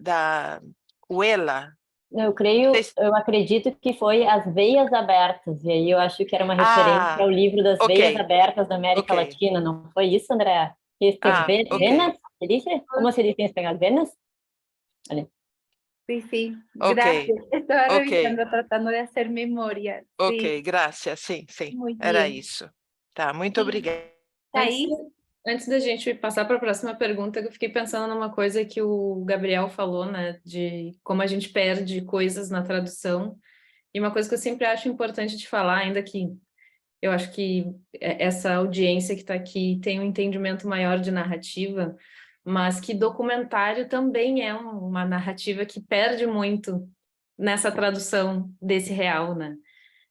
da Uela. Eu acredito que foi As Veias Abertas, e aí eu acho que era uma referência ao livro das Veias Abertas da América Latina, não foi isso, Andréa? Venas, se dice? Como se dice en español? ¿Venas? Vale. Sí, sí, gracias. Estaba revisando, tratando de hacer memoria. Ok, graças, sim, era isso. Tá, muito obrigada. Antes da gente passar para a próxima pergunta, eu fiquei pensando numa coisa que o Gabriel falou, né, de como a gente perde coisas na tradução, e uma coisa que eu sempre acho importante de falar, ainda que eu acho que essa audiência que está aqui tem um entendimento maior de narrativa, mas que documentário também é uma narrativa que perde muito nessa tradução desse real, né?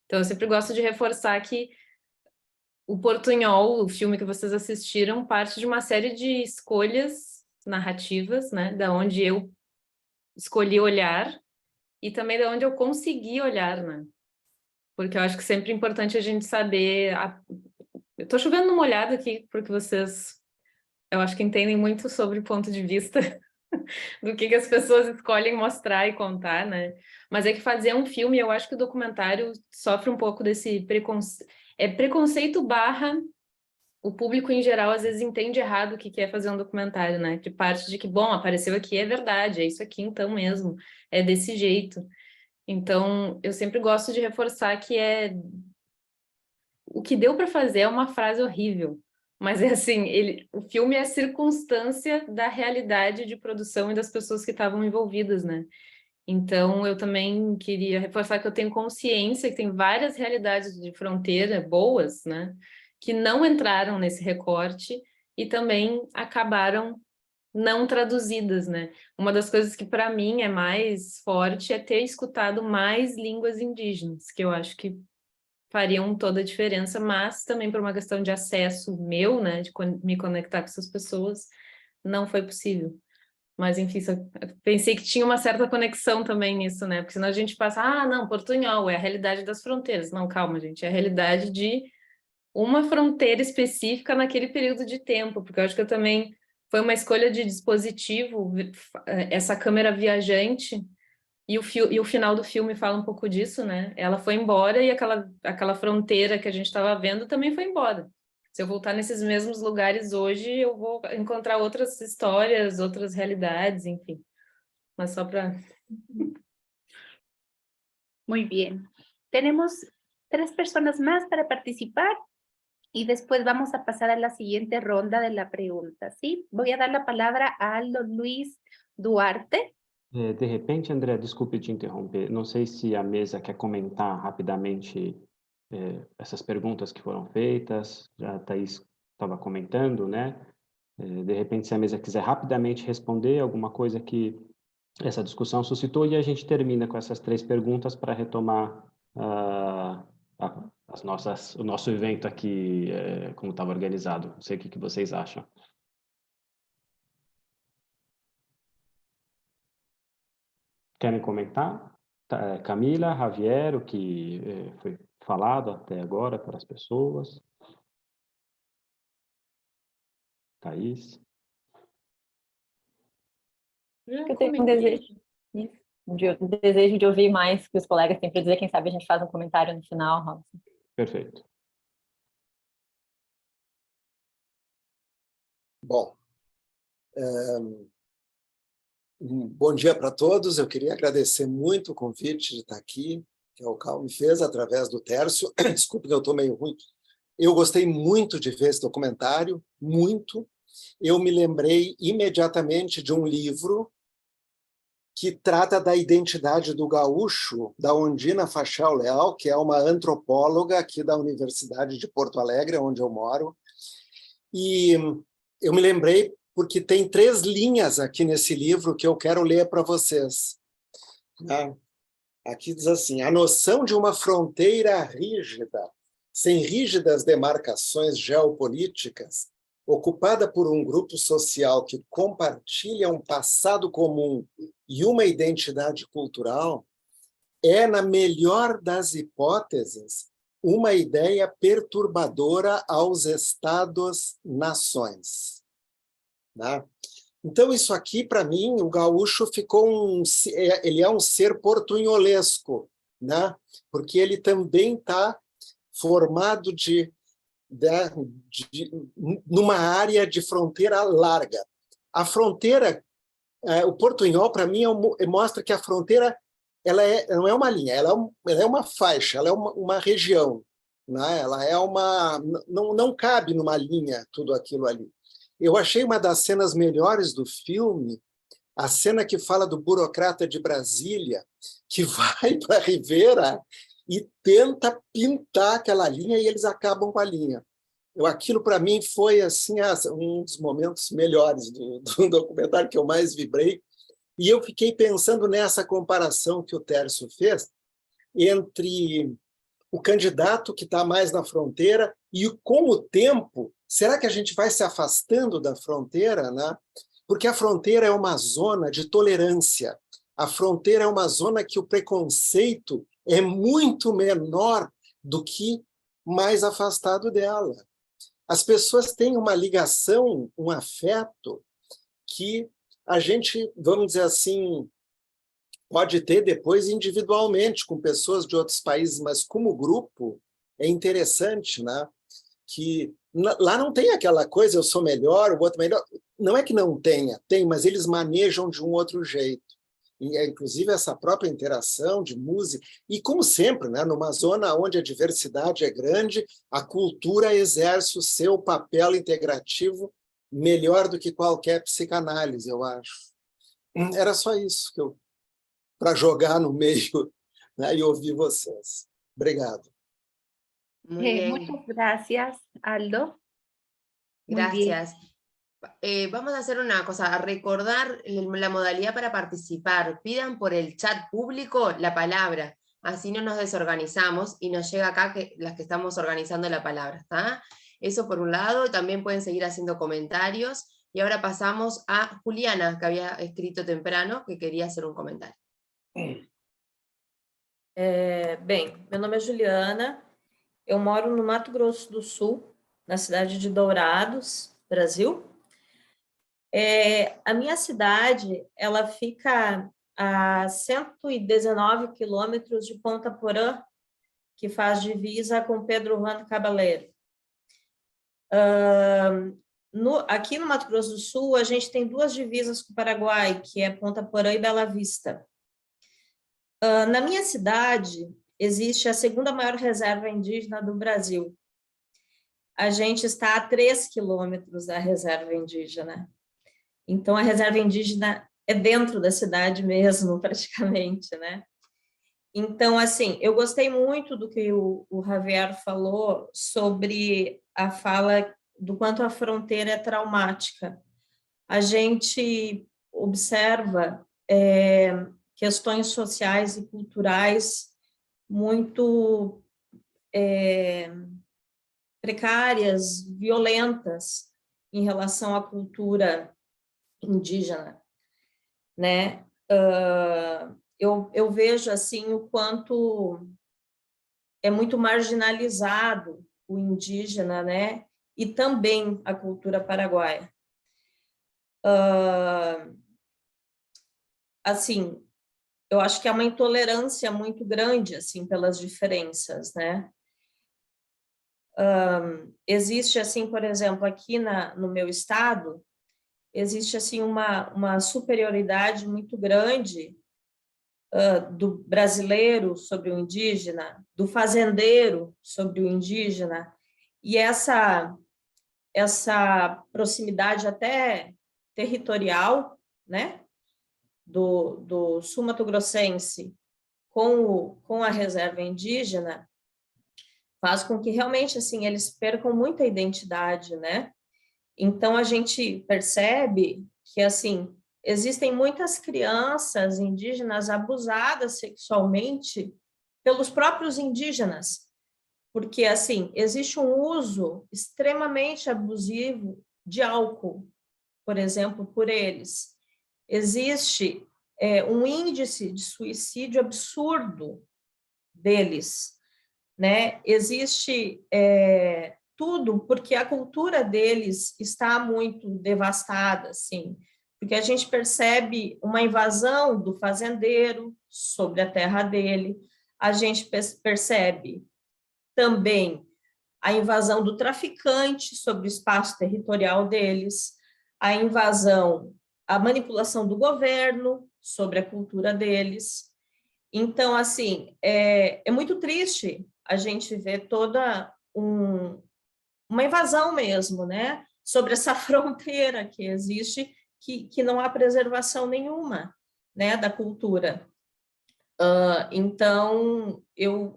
Então eu sempre gosto de reforçar que o Portunhol, o filme que vocês assistiram, parte de uma série de escolhas narrativas, né? Da onde eu escolhi olhar e também da onde eu consegui olhar, né? Porque eu acho que sempre é importante a gente saber... Eu tô chovendo numa olhada aqui, porque vocês, eu acho que entendem muito sobre o ponto de vista do que as pessoas escolhem mostrar e contar, né? Mas é que fazer um filme, eu acho que o documentário sofre um pouco desse preconceito. Preconceito barra o público em geral às vezes entende errado o que é fazer um documentário, né? De parte de que, bom, apareceu aqui, é verdade, é isso aqui então mesmo, é desse jeito. Então, eu sempre gosto de reforçar que o que deu para fazer é uma frase horrível, mas é assim, o filme é a circunstância da realidade de produção e das pessoas que estavam envolvidas, né? Então, eu também queria reforçar que eu tenho consciência que tem várias realidades de fronteira boas, né? Que não entraram nesse recorte e também acabaram não traduzidas, né? Uma das coisas que para mim é mais forte é ter escutado mais línguas indígenas, que eu acho que fariam toda a diferença, mas também por uma questão de acesso meu, né, de me conectar com essas pessoas, não foi possível. Mas, enfim, pensei que tinha uma certa conexão também nisso, né? Porque senão a gente passa, não, Portunhol é a realidade das fronteiras. Não, calma, gente, é a realidade de uma fronteira específica naquele período de tempo, porque eu acho que eu também... Foi uma escolha de dispositivo, essa câmera viajante, e o final do filme fala um pouco disso, né? Ela foi embora e aquela fronteira que a gente estava vendo também foi embora. Se eu voltar nesses mesmos lugares hoje, eu vou encontrar outras histórias, outras realidades, enfim. Mas só para... Muy bien. Tenemos 3 personas más para participar y después vamos a pasar a la siguiente ronda de la pregunta, ¿sí? Voy a dar la palabra a Aldo Luiz Duarte. De repente, André, desculpe te interromper, não sei se a mesa quer comentar rapidamente essas perguntas que foram feitas, já a Thaís estava comentando, né? De repente, se a mesa quiser rapidamente responder alguma coisa que essa discussão suscitou, e a gente termina com essas 3 perguntas para retomar o nosso evento aqui, como estava organizado. Não sei o que vocês acham. Querem comentar? Camila, Javier, o que foi falado até agora pelas pessoas? Thaís? Eu tenho um desejo de ouvir mais o que os colegas têm para dizer. Quem sabe a gente faz um comentário no final, Robson. Perfeito. Bom, bom dia para todos. Eu queria agradecer muito o convite de estar aqui, que o Cal me fez através do Tércio. Desculpe, eu estou meio ruim. Eu gostei muito de ver esse documentário, muito. Eu me lembrei imediatamente de um livro que trata da identidade do gaúcho, da Ondina Fachal Leal, que é uma antropóloga aqui da Universidade de Porto Alegre, onde eu moro. E eu me lembrei porque tem 3 linhas aqui nesse livro que eu quero ler para vocês. Aqui diz assim: a noção de uma fronteira rígida, sem rígidas demarcações geopolíticas, ocupada por um grupo social que compartilha um passado comum e uma identidade cultural, é, na melhor das hipóteses, uma ideia perturbadora aos Estados-nações. Né? Então, isso aqui, para mim, o gaúcho ficou ele é um ser portunholesco, né? Porque ele também está formado numa área de fronteira larga. A fronteira, o portunhol, para mim, mostra que a fronteira não é uma linha, ela é uma faixa, ela é uma região, né? Ela é não cabe numa linha tudo aquilo ali. Eu achei uma das cenas melhores do filme, a cena que fala do burocrata de Brasília, que vai para a Rivera e tenta pintar aquela linha e eles acabam com a linha. Aquilo, para mim, foi assim, um dos momentos melhores do documentário que eu mais vibrei. E eu fiquei pensando nessa comparação que o Tércio fez entre o candidato que está mais na fronteira e, com o tempo, será que a gente vai se afastando da fronteira, né? Porque a fronteira é uma zona de tolerância. A fronteira é uma zona que o preconceito é muito menor do que mais afastado dela. As pessoas têm uma ligação, um afeto que a gente, vamos dizer assim, pode ter depois individualmente com pessoas de outros países, mas como grupo é interessante, né? Que lá não tem aquela coisa, eu sou melhor, o outro melhor. Não é que não tenha, tem, mas eles manejam de um outro jeito. E, inclusive, essa própria interação de música. E, como sempre, né, numa zona onde a diversidade é grande, a cultura exerce o seu papel integrativo melhor do que qualquer psicanálise, eu acho. Era só isso que para jogar no meio, né, e ouvir vocês. Obrigado. Muchas gracias, Aldo. Gracias. Vamos a hacer una cosa, a recordar la modalidad para participar. Pidan por el chat público la palabra, así no nos desorganizamos y nos llega acá las que estamos organizando la palabra, ¿está? Eso por un lado, también pueden seguir haciendo comentarios. Y ahora pasamos a Juliana, que había escrito temprano, que quería hacer un comentario. Bem, meu nome é Juliana, eu moro no Mato Grosso do Sul, na cidade de Dourados, Brasil. A minha cidade, ela fica a 119 quilômetros de Ponta Porã, que faz divisa com Pedro Juan Cabaleiro. Aqui no Mato Grosso do Sul, a gente tem 2 divisas com o Paraguai, que é Ponta Porã e Bela Vista. Na minha cidade, existe a 2ª maior reserva indígena do Brasil. a gente está a 3 quilômetros da reserva indígena. Então, a reserva indígena é dentro da cidade mesmo, praticamente, né? Então, assim, eu gostei muito do que o Javier falou sobre a fala do quanto a fronteira é traumática. A gente observa questões sociais e culturais muito precárias, violentas em relação à cultura indígena, né? Eu vejo assim o quanto é muito marginalizado o indígena, né? E também a cultura paraguaia. Assim, eu acho que há uma intolerância muito grande assim pelas diferenças, né? Existe assim, por exemplo, aqui no meu estado, existe assim uma superioridade muito grande do brasileiro sobre o indígena, do fazendeiro sobre o indígena, e essa proximidade até territorial, né, do sul-mato-grossense com a reserva indígena, faz com que realmente assim eles percam muita identidade, né? Então a gente percebe que assim existem muitas crianças indígenas abusadas sexualmente pelos próprios indígenas, porque assim existe um uso extremamente abusivo de álcool, por exemplo, por eles. Existe um índice de suicídio absurdo deles, né? Existe tudo porque a cultura deles está muito devastada, assim, porque a gente percebe uma invasão do fazendeiro sobre a terra dele, a gente percebe também a invasão do traficante sobre o espaço territorial deles, a invasão, a manipulação do governo sobre a cultura deles. Então, assim, é muito triste a gente ver toda uma invasão mesmo, né, sobre essa fronteira que existe, que não há preservação nenhuma, né, da cultura. Então, eu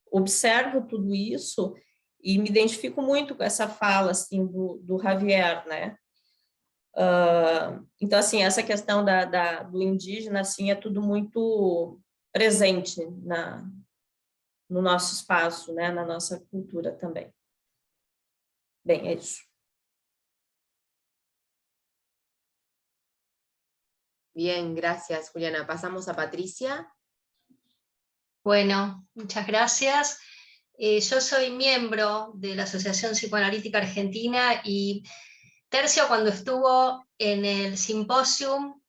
observo tudo isso e me identifico muito com essa fala, assim, do Javier, né. Então, assim, essa questão do indígena, assim, é tudo muito presente no nosso espaço, né, na nossa cultura também. Bem, é isso. Bien, gracias, Juliana. Pasamos a Patricia. Bueno, muchas gracias. Yo soy miembro de la Asociación Psicoanalítica Argentina y Tercio, cuando estuvo en el simposium,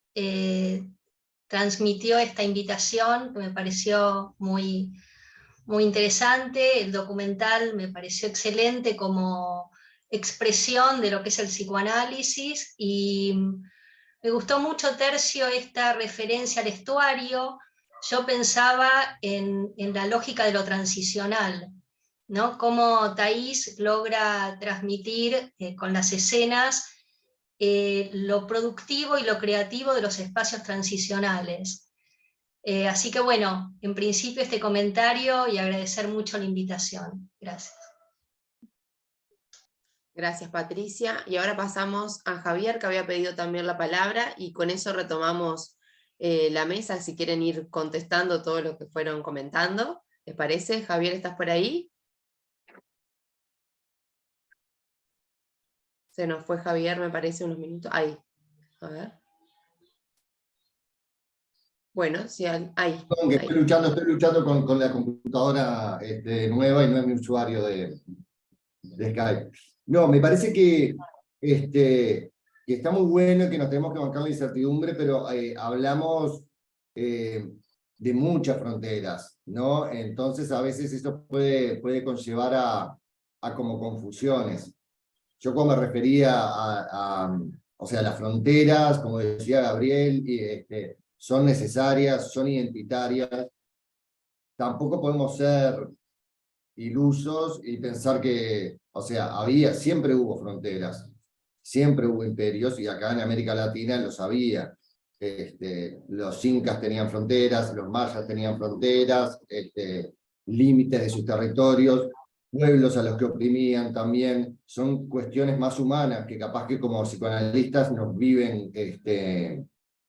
transmitió esta invitación que me pareció muy, muy interesante. El documental me pareció excelente como expresión de lo que es el psicoanálisis y me gustó mucho, Tercio, esta referencia al estuario. Yo pensaba en la lógica de lo transicional, ¿no? Cómo Thaís logra transmitir con las escenas lo productivo y lo creativo de los espacios transicionales. Así que bueno, en principio este comentario y agradecer mucho la invitación. Gracias. Gracias, Patricia. Y ahora pasamos a Javier, que había pedido también la palabra, y con eso retomamos la mesa, si quieren ir contestando todo lo que fueron comentando. ¿Les parece? Javier, ¿estás por ahí? Se nos fue Javier, me parece, unos minutos. Ahí. A ver. Bueno, sí, ahí. Estoy luchando con la computadora nueva y no es mi usuario de Skype. No, me parece que está muy bueno y que nos tenemos que bancar la incertidumbre, pero hablamos de muchas fronteras, ¿no? Entonces a veces eso puede conllevar a como confusiones. Yo como me refería o sea, las fronteras, como decía Gabriel, son necesarias, son identitarias. Tampoco podemos ser ilusos y pensar que, o sea, siempre hubo fronteras, siempre hubo imperios, y acá en América Latina lo sabía. Los incas tenían fronteras, los mayas tenían fronteras, límites de sus territorios, pueblos a los que oprimían también. Son cuestiones más humanas que capaz que como psicoanalistas nos viven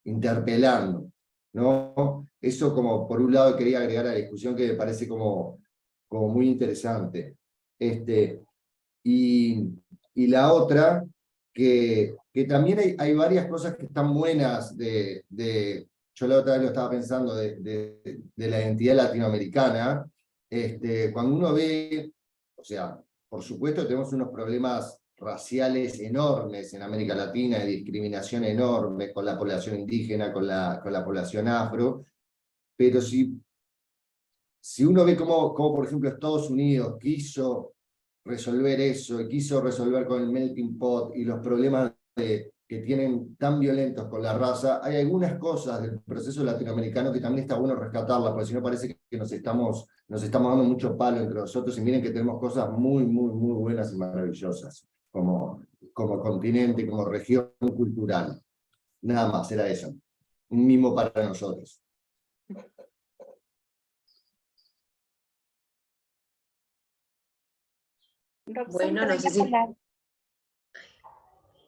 interpelando, ¿no? Eso como por un lado quería agregar a la discusión, que me parece como muy interesante. Y la otra, que también hay varias cosas que están buenas yo la otra vez lo estaba pensando, de la identidad latinoamericana. Cuando uno ve, o sea, por supuesto tenemos unos problemas raciales enormes en América Latina, de discriminación enorme con la población indígena, con la población afro, pero si uno ve cómo, por ejemplo, Estados Unidos quiso resolver eso, y quiso resolver con el melting pot y los problemas que tienen tan violentos con la raza, hay algunas cosas del proceso latinoamericano que también está bueno rescatarlas, porque si no parece que nos estamos dando mucho palo entre nosotros, y miren que tenemos cosas muy, muy, muy buenas y maravillosas, como continente, como región cultural. Nada más, era eso. Un mimo para nosotros. Robson, Bueno, no sé si...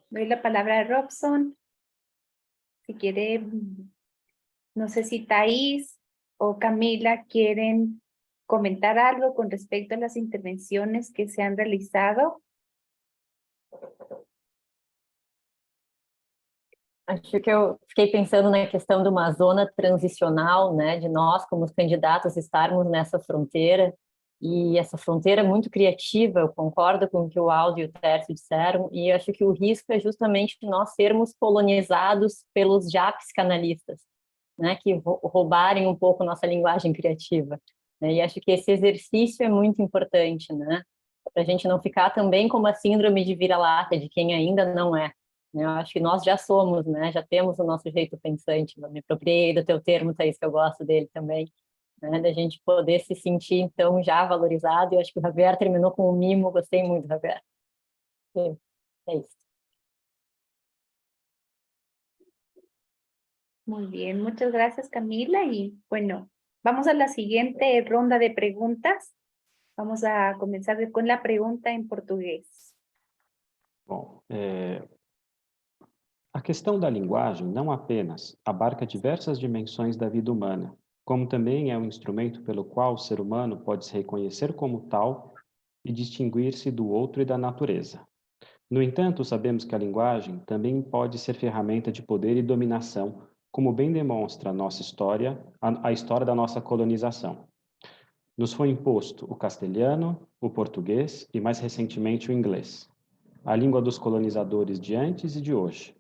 doy la palabra a Robson. Si quiere, no sé si Thais o Camila quieren comentar algo con respecto a las intervenciones que se han realizado. Acho que eu fiquei pensando na questão de uma zona transicional, né, de nós como candidatos estarmos nessa fronteira, e essa fronteira é muito criativa. Eu concordo com o que o Aldo e o Tércio disseram, e acho que o risco é justamente nós sermos colonizados pelos já psicanalistas, né, que roubarem um pouco nossa linguagem criativa, né, e acho que esse exercício é muito importante, né, para a gente não ficar também como a síndrome de vira-lata, de quem ainda não é. Eu acho que nós já somos, né? Já temos o nosso jeito pensante. Eu me apropriei do teu termo, Thaís, que eu gosto dele também, né? Da gente poder se sentir, então, já valorizado. E eu acho que o Javier terminou com um mimo. Gostei muito, Javier. É isso. Muy bien, muchas gracias, Camila. Y bueno, vamos a la siguiente ronda de preguntas. Vamos a comenzar con la pregunta en portugués. Bom, a questão da linguagem não apenas abarca diversas dimensões da vida humana, como também é um instrumento pelo qual o ser humano pode se reconhecer como tal e distinguir-se do outro e da natureza. No entanto, sabemos que a linguagem também pode ser ferramenta de poder e dominação, como bem demonstra a nossa história, a história da nossa colonização. Nos foi imposto o castelhano, o português e, mais recentemente, o inglês, a língua dos colonizadores de antes e de hoje.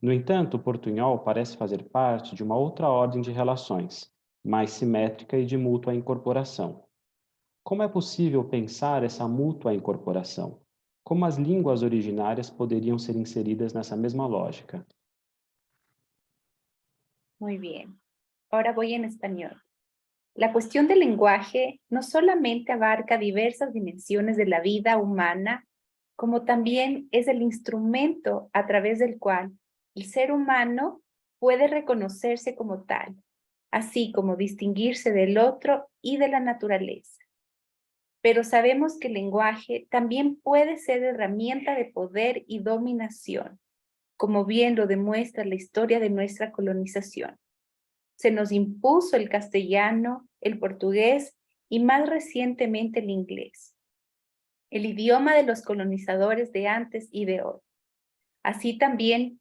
No entanto, o portunhol parece fazer parte de uma outra ordem de relações, mais simétrica e de mútua incorporação. Como é possível pensar essa mútua incorporação? Como as línguas originárias poderiam ser inseridas nessa mesma lógica? Muy bien. Ahora voy en español. La cuestión del lenguaje no solamente abarca diversas dimensiones de la vida humana, como también es el instrumento a través del cual el ser humano puede reconocerse como tal, así como distinguirse del otro y de la naturaleza. Pero sabemos que el lenguaje también puede ser herramienta de poder y dominación, como bien lo demuestra la historia de nuestra colonización. Se nos impuso el castellano, el portugués y más recientemente el inglés, el idioma de los colonizadores de antes y de hoy. Así también,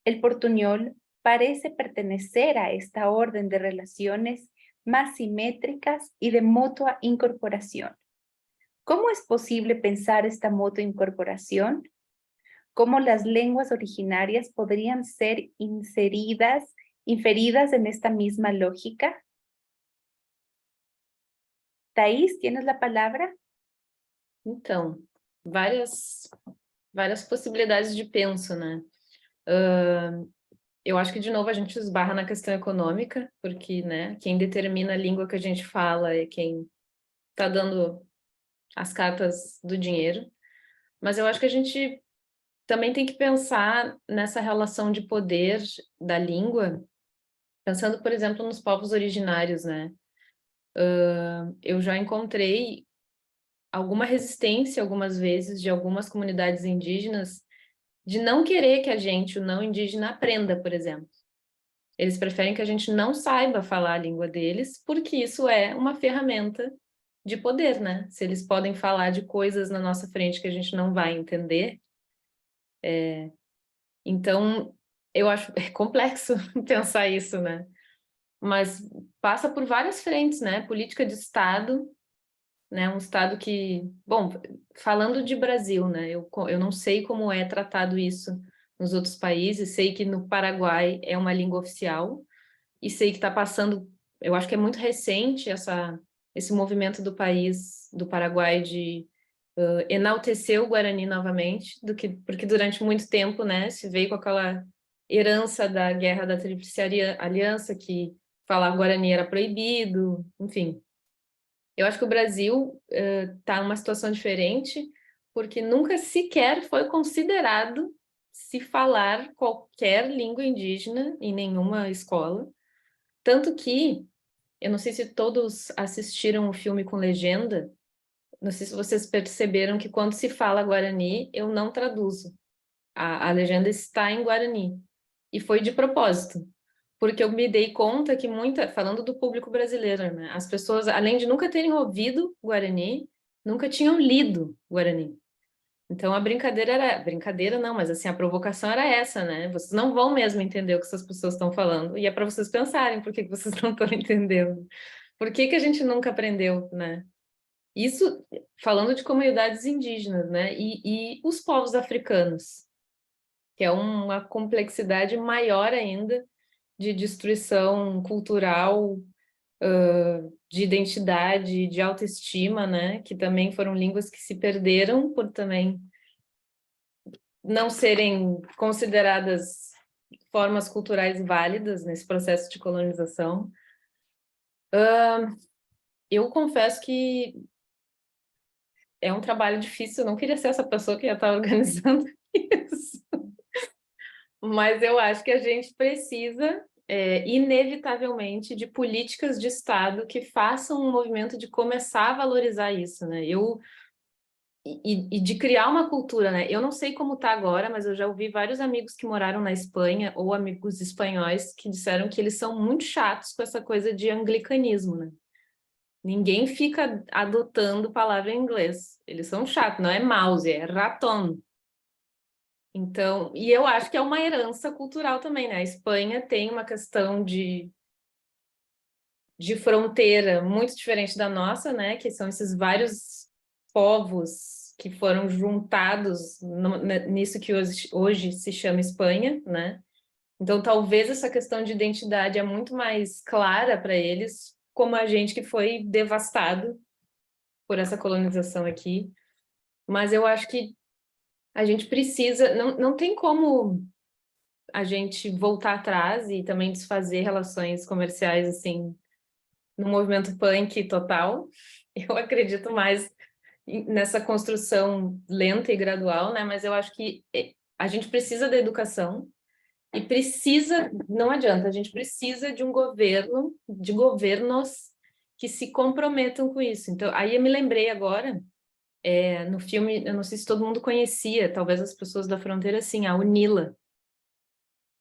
el portuñol parece pertenecer a esta orden de relaciones más simétricas y de mutua incorporación. ¿Cómo es posible pensar esta mutua incorporación? ¿Cómo las lenguas originarias podrían ser inferidas en esta misma lógica? Thais, ¿tienes la palabra? Então, várias possibilidades de penso, né? Eu acho que, de novo, a gente esbarra na questão econômica, porque, né, quem determina a língua que a gente fala é quem está dando as cartas do dinheiro, mas eu acho que a gente também tem que pensar nessa relação de poder da língua, pensando, por exemplo, nos povos originários, né? Eu já encontrei alguma resistência algumas vezes de algumas comunidades indígenas de não querer que a gente, o não indígena, aprenda, por exemplo. Eles preferem que a gente não saiba falar a língua deles, porque isso é uma ferramenta de poder, né? Se eles podem falar de coisas na nossa frente que a gente não vai entender. Então, eu acho complexo pensar isso, né? Mas passa por várias frentes, né? Política de Estado, né? Um Estado que... Bom, falando de Brasil, né? Eu não sei como é tratado isso nos outros países, sei que no Paraguai é uma língua oficial, e sei que está passando... Eu acho que é muito recente esse movimento do país, do Paraguai, de enaltecer o Guarani novamente, porque durante muito tempo, né, se veio com aquela herança da Guerra da Tríplice Aliança, que falar Guarani era proibido, enfim. Eu acho que o Brasil está numa situação diferente, porque nunca sequer foi considerado se falar qualquer língua indígena em nenhuma escola. Tanto que, eu não sei se todos assistiram o filme com legenda, não sei se vocês perceberam que quando se fala Guarani, eu não traduzo. A legenda está em Guarani. E foi de propósito. Porque eu me dei conta que falando do público brasileiro, né? As pessoas, além de nunca terem ouvido Guarani, nunca tinham lido Guarani. Então a brincadeira não, mas assim, a provocação era essa, né? Vocês não vão mesmo entender o que essas pessoas estão falando. E é para vocês pensarem por que vocês não estão entendendo. Por que a gente nunca aprendeu, né? Isso falando de comunidades indígenas, né? E os povos africanos, que é uma complexidade maior ainda de destruição cultural, de identidade, de autoestima, né? Que também foram línguas que se perderam por também não serem consideradas formas culturais válidas nesse processo de colonização. Eu confesso que é um trabalho difícil, eu não queria ser essa pessoa que ia estar organizando isso. Mas eu acho que a gente precisa, inevitavelmente, de políticas de Estado que façam um movimento de começar a valorizar isso, né? E de criar uma cultura, né? Eu não sei como está agora, mas eu já ouvi vários amigos que moraram na Espanha, ou amigos espanhóis, que disseram que eles são muito chatos com essa coisa de anglicanismo, né? Ninguém fica adotando palavra em inglês. Eles são chatos, não é mouse, é raton. Então, e eu acho que é uma herança cultural também, né? A Espanha tem uma questão de fronteira muito diferente da nossa, né? Que são esses vários povos que foram juntados nisso que hoje se chama Espanha, né? Então, talvez essa questão de identidade é muito mais clara para eles, como a gente que foi devastado por essa colonização aqui. Mas eu acho que a gente precisa... Não tem como a gente voltar atrás e também desfazer relações comerciais, assim, no movimento punk total. Eu acredito mais nessa construção lenta e gradual, né? Mas eu acho que a gente precisa da educação e não adianta, a gente precisa de um governo, de governos que se comprometam com isso. Então, aí eu me lembrei agora, no filme, eu não sei se todo mundo conhecia, talvez as pessoas da fronteira, sim, a UNILA,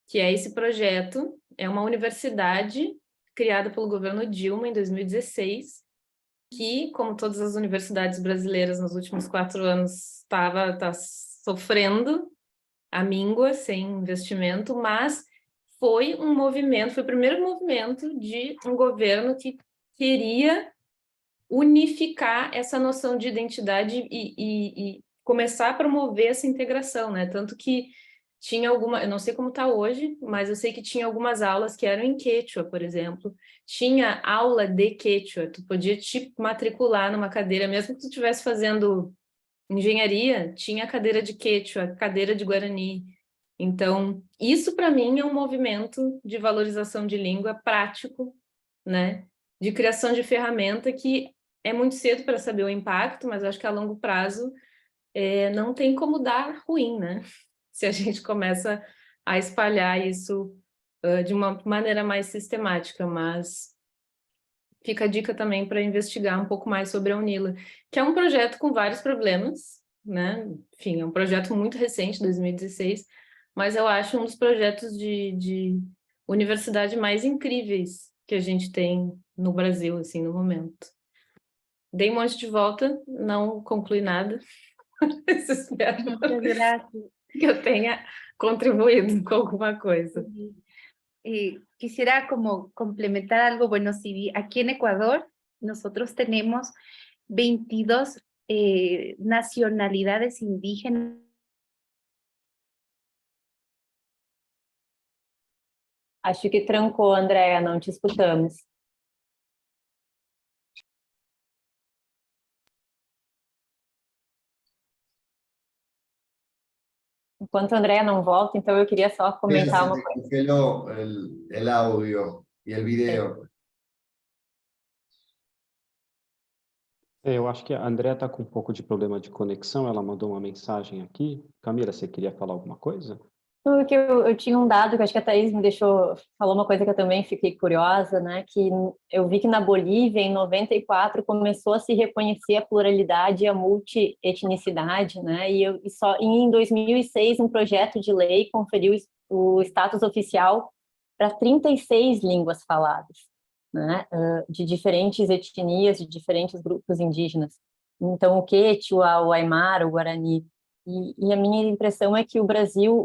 que é esse projeto, é uma universidade criada pelo governo Dilma em 2016, que, como todas as universidades brasileiras nos últimos 4 anos, tá sofrendo a míngua, sem investimento, mas foi um movimento, foi o primeiro movimento de um governo que queria unificar essa noção de identidade e começar a promover essa integração, né? Tanto que tinha eu não sei como está hoje, mas eu sei que tinha algumas aulas que eram em Quechua, por exemplo. Tinha aula de Quechua, tu podia te matricular numa cadeira, mesmo que tu estivesse fazendo engenharia, tinha cadeira de Quechua, cadeira de Guarani. Então, isso para mim é um movimento de valorização de língua prático, né? De criação de ferramenta que é muito cedo para saber o impacto, mas acho que a longo prazo não tem como dar ruim, né? Se a gente começa a espalhar isso de uma maneira mais sistemática, mas fica a dica também para investigar um pouco mais sobre a UNILA, que é um projeto com vários problemas, né? Enfim, é um projeto muito recente, 2016, mas eu acho um dos projetos de universidade mais incríveis que a gente tem no Brasil, assim, no momento. Dei um monte de volta, não concluí nada. Espero Muchas gracias. que eu tenha contribuído com alguma coisa. Quisiera como complementar algo. Bueno, si aquí en Ecuador nosotros tenemos 22 nacionalidades indígenas. Acho que trancou, Andréa, não te escutamos. Enquanto a Andréa não volta, então eu queria só comentar uma coisa. Congeló el audio y el video. Eu acho que a Andrea está com um pouco de problema de conexão, ela mandou uma mensagem aqui. Camila, você queria falar alguma coisa? Porque eu tinha um dado que acho que a Thaís me falou uma coisa que eu também fiquei curiosa, né? Que eu vi que na Bolívia, em 94, começou a se reconhecer a pluralidade e a multietnicidade, né? E em 2006, um projeto de lei conferiu o status oficial para 36 línguas faladas, né? De diferentes etnias, de diferentes grupos indígenas. Então, o Quechua, o Aymara, o Guarani. E a minha impressão é que o Brasil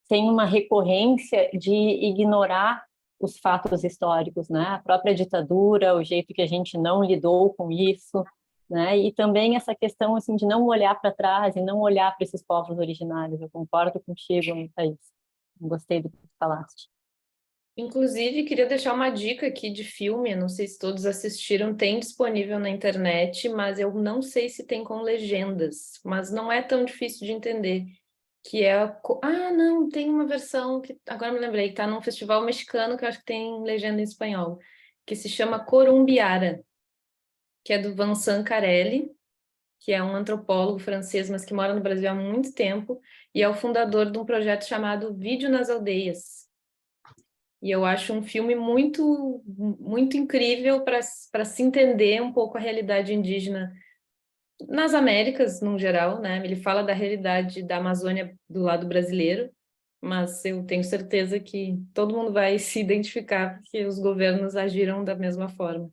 tem uma recorrência de ignorar os fatos históricos, né? A própria ditadura, o jeito que a gente não lidou com isso, né? E também essa questão assim de não olhar para trás e não olhar para esses povos originários. Eu concordo contigo, Thaís. Gostei do que tu falaste. Inclusive, queria deixar uma dica aqui de filme, não sei se todos assistiram, tem disponível na internet, mas eu não sei se tem com legendas, mas não é tão difícil de entender. Que não, tem uma versão que agora me lembrei, que está num festival mexicano que eu acho que tem legenda em espanhol, que se chama Corumbiara, que é do Vincent Carelli, que é um antropólogo francês, mas que mora no Brasil há muito tempo, e é o fundador de um projeto chamado Vídeo nas Aldeias. E eu acho um filme muito, muito incrível para se entender um pouco a realidade indígena nas Américas, no geral, né? Ele fala da realidade da Amazônia do lado brasileiro, mas eu tenho certeza que todo mundo vai se identificar porque os governos agiram da mesma forma.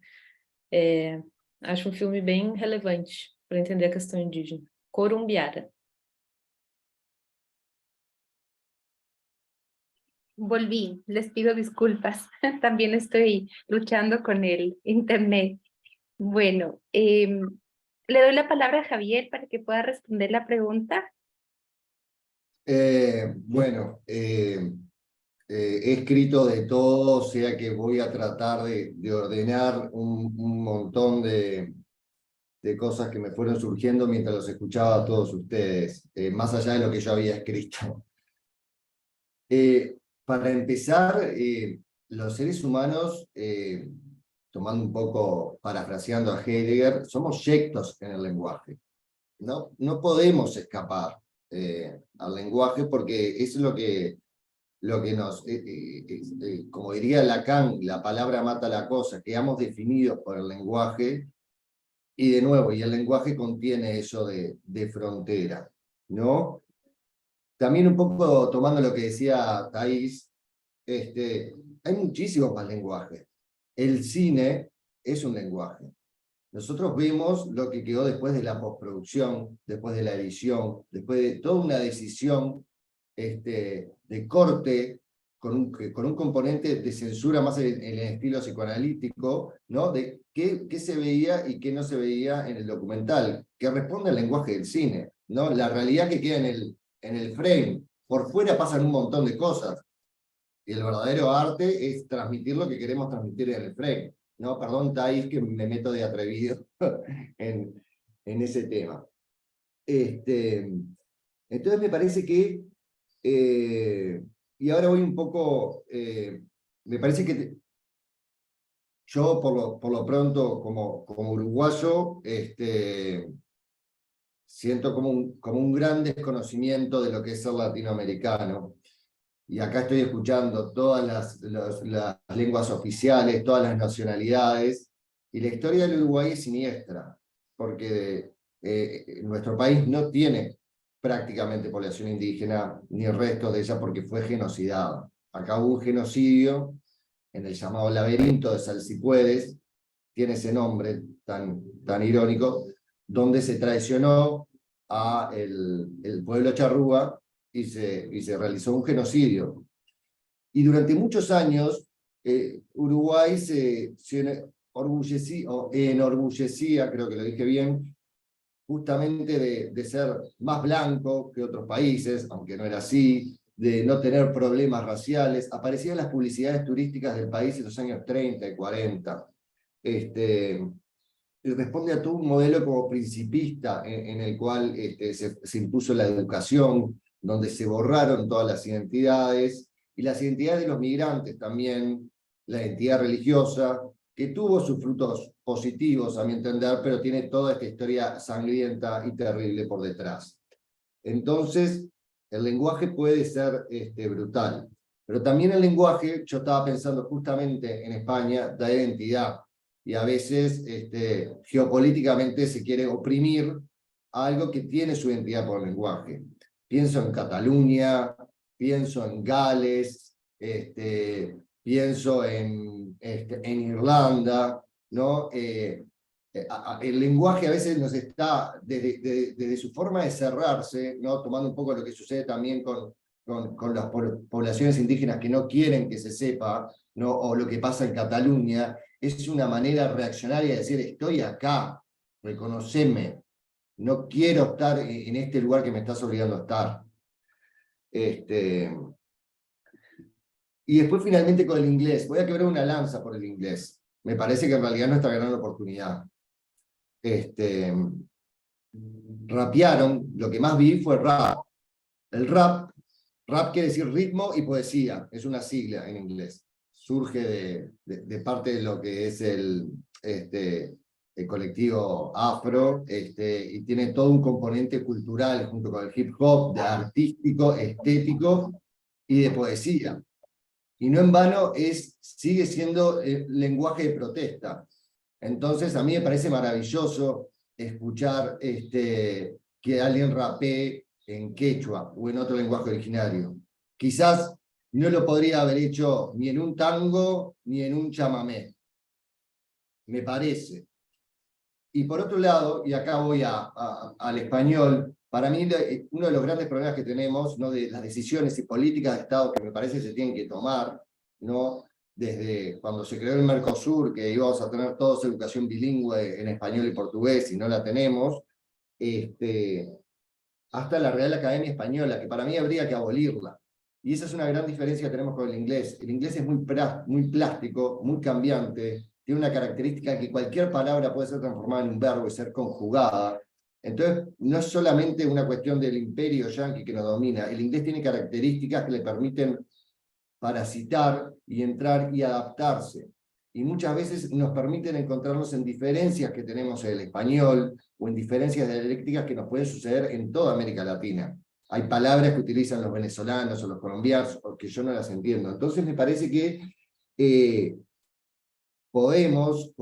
Acho um filme bem relevante para entender a questão indígena. Corumbiara. Volví, les pido disculpas. También estoy luchando con el internet. Bueno, le doy la palabra a Javier para que pueda responder la pregunta. Bueno, he escrito de todo, o sea que voy a tratar de ordenar un montón de cosas que me fueron surgiendo mientras los escuchaba a todos ustedes, más allá de lo que yo había escrito. Para empezar, los seres humanos, tomando un poco, parafraseando a Heidegger, somos yectos en el lenguaje. No podemos escapar al lenguaje porque es lo que nos, como diría Lacan, la palabra mata la cosa, quedamos definidos por el lenguaje, y de nuevo, y el lenguaje contiene eso de frontera, ¿no? También un poco tomando lo que decía Thaís, hay muchísimos más lenguajes. El cine es un lenguaje. Nosotros vemos lo que quedó después de la postproducción, después de la edición, después de toda una decisión de corte, con un componente de censura más en el estilo psicoanalítico, ¿no? De qué se veía y qué no se veía en el documental, que responde al lenguaje del cine, ¿no? La realidad que queda en el frame. Por fuera pasan un montón de cosas. Y el verdadero arte es transmitir lo que queremos transmitir en el frame. No, perdón, Thais, que me meto de atrevido en ese tema. Entonces me parece que, y ahora voy un poco, me parece que yo por lo pronto, como uruguayo, siento como un gran desconocimiento de lo que es ser latinoamericano. Y acá estoy escuchando todas las lenguas oficiales, todas las nacionalidades, y la historia del Uruguay es siniestra, porque nuestro país no tiene prácticamente población indígena, ni el resto de ella, porque fue genocidada. Acá hubo un genocidio en el llamado laberinto de Salsipuedes, tiene ese nombre tan irónico, donde se traicionó a el pueblo charrúa y se realizó un genocidio. Y durante muchos años, Uruguay se enorgullecía, creo que lo dije bien, justamente de ser más blanco que otros países, aunque no era así, de no tener problemas raciales. Aparecían las publicidades turísticas del país en los años 30 y 40. Y responde a todo un modelo como principista en el cual se impuso la educación, donde se borraron todas las identidades, y las identidades de los migrantes también, la identidad religiosa, que tuvo sus frutos positivos, a mi entender, pero tiene toda esta historia sangrienta y terrible por detrás. Entonces, el lenguaje puede ser brutal, pero también el lenguaje, yo estaba pensando justamente en España, da identidad, y a veces geopolíticamente se quiere oprimir a algo que tiene su identidad por el lenguaje. Pienso en Cataluña, pienso en Gales, pienso en Irlanda, ¿no? El lenguaje a veces nos está, desde su forma de cerrarse, ¿no? Tomando un poco lo que sucede también con las poblaciones indígenas que no quieren que se sepa, ¿no? O lo que pasa en Cataluña, es una manera reaccionaria de decir, estoy acá, reconoceme, no quiero estar en este lugar que me estás obligando a estar. Y después finalmente con el inglés, voy a quebrar una lanza por el inglés. Me parece que en realidad es nuestra gran oportunidad. Rapearon, lo que más vi fue rap. El rap quiere decir ritmo y poesía, es una sigla en inglés. Surge de parte de lo que es el colectivo afro, y tiene todo un componente cultural junto con el hip hop, de artístico, estético y de poesía. Y no en vano sigue siendo lenguaje de protesta. Entonces a mí me parece maravilloso escuchar que alguien rapee en quechua o en otro lenguaje originario. Quizás no lo podría haber hecho ni en un tango ni en un chamamé, me parece. Y por otro lado, y acá voy al español, para mí uno de los grandes problemas que tenemos, ¿no? De las decisiones y políticas de Estado que me parece se tienen que tomar, ¿no? Desde cuando se creó el Mercosur, que íbamos a tener todos educación bilingüe en español y portugués, y no la tenemos, hasta la Real Academia Española, que para mí habría que abolirla. Y esa es una gran diferencia que tenemos con el inglés. El inglés es muy plástico, muy cambiante, tiene una característica que cualquier palabra puede ser transformada en un verbo y ser conjugada. Entonces, no es solamente una cuestión del imperio yanqui que nos domina, el inglés tiene características que le permiten parasitar y entrar y adaptarse. Y muchas veces nos permiten encontrarnos en diferencias que tenemos en el español o en diferencias dialécticas que nos pueden suceder en toda América Latina. Hay palabras que utilizan los venezolanos o los colombianos o que yo no las entiendo. Entonces me parece que podemos,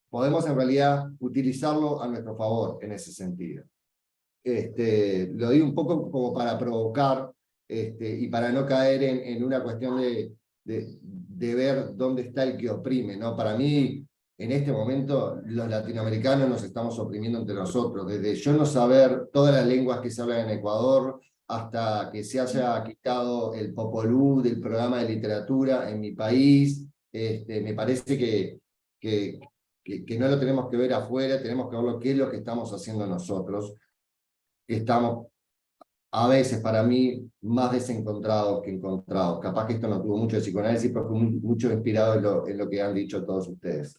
podemos en realidad utilizarlo a nuestro favor en ese sentido. Lo digo un poco como para provocar y para no caer en una cuestión de ver dónde está el que oprime, ¿no? Para mí, en este momento, los latinoamericanos nos estamos oprimiendo entre nosotros, desde yo no saber todas las lenguas que se hablan en Ecuador, hasta que se haya quitado el Popolú del programa de literatura en mi país. Me parece que no lo tenemos que ver afuera, tenemos que ver qué es lo que estamos haciendo nosotros. Estamos a veces, para mí, más desencontrados que encontrados. Capaz que esto no tuvo mucho de psicoanálisis, pero fue mucho inspirado en lo que han dicho todos ustedes.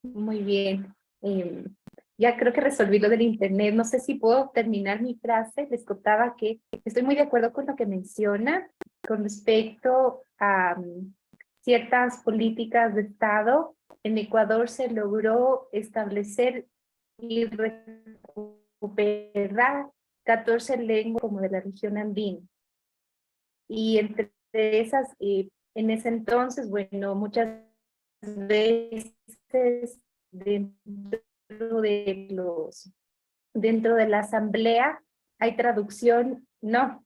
Muy bien. ya creo que resolví lo del internet. No sé si puedo terminar mi frase. Les contaba que estoy muy de acuerdo con lo que menciona con respecto a ciertas políticas de Estado. En Ecuador se logró establecer y recuperar 14 lenguas como de la región andina. Y entre esas, en ese entonces, bueno, muchas veces dentro de la asamblea hay traducción, no,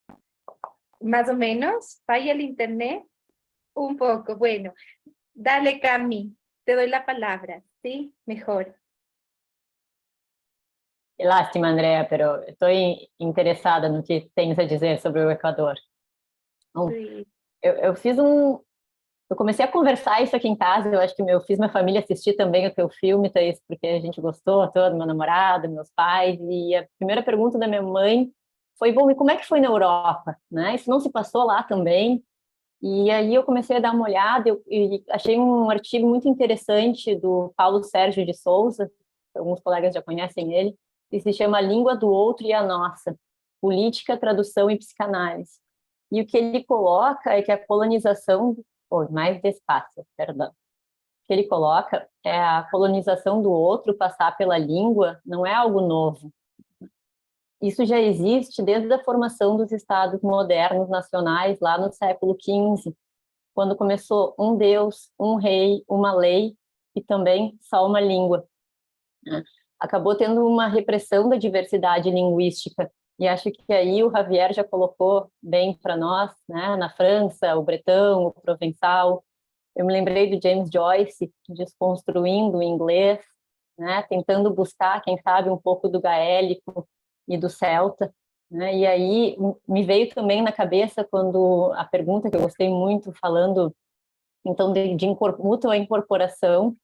más o menos, falla el internet un poco. Bueno, dale, Cami, te doy la palabra, ¿sí? Mejor. Que lástima, Andrea, pero estou interessada no que tens a dizer sobre o Equador. Bom, eu fiz eu comecei a conversar isso aqui em casa, eu acho que eu fiz minha família assistir também o teu filme, Thaís, porque a gente gostou todo, meu namorado, meus pais, e a primeira pergunta da minha mãe foi, bom, e como é que foi na Europa? Né? Isso não se passou lá também? E aí eu comecei a dar uma olhada e achei um artigo muito interessante do Paulo Sérgio de Souza, alguns colegas já conhecem ele, que se chama A Língua do Outro e a Nossa, Política, Tradução e Psicanálise. E o que ele coloca é que a colonização, mais despacio, perdão. O que ele coloca é a colonização do outro passar pela língua, não é algo novo. Isso já existe desde a formação dos estados modernos nacionais, lá no século XV, quando começou um Deus, um rei, uma lei e também só uma língua. Acabou tendo uma repressão da diversidade linguística, e acho que aí o Javier já colocou bem para nós, né? Na França, o bretão, o provençal. Eu me lembrei do James Joyce, desconstruindo o inglês, né? Tentando buscar, quem sabe, um pouco do gaélico e do celta, né? E aí me veio também na cabeça quando a pergunta que eu gostei muito, falando então de mútua incorporação.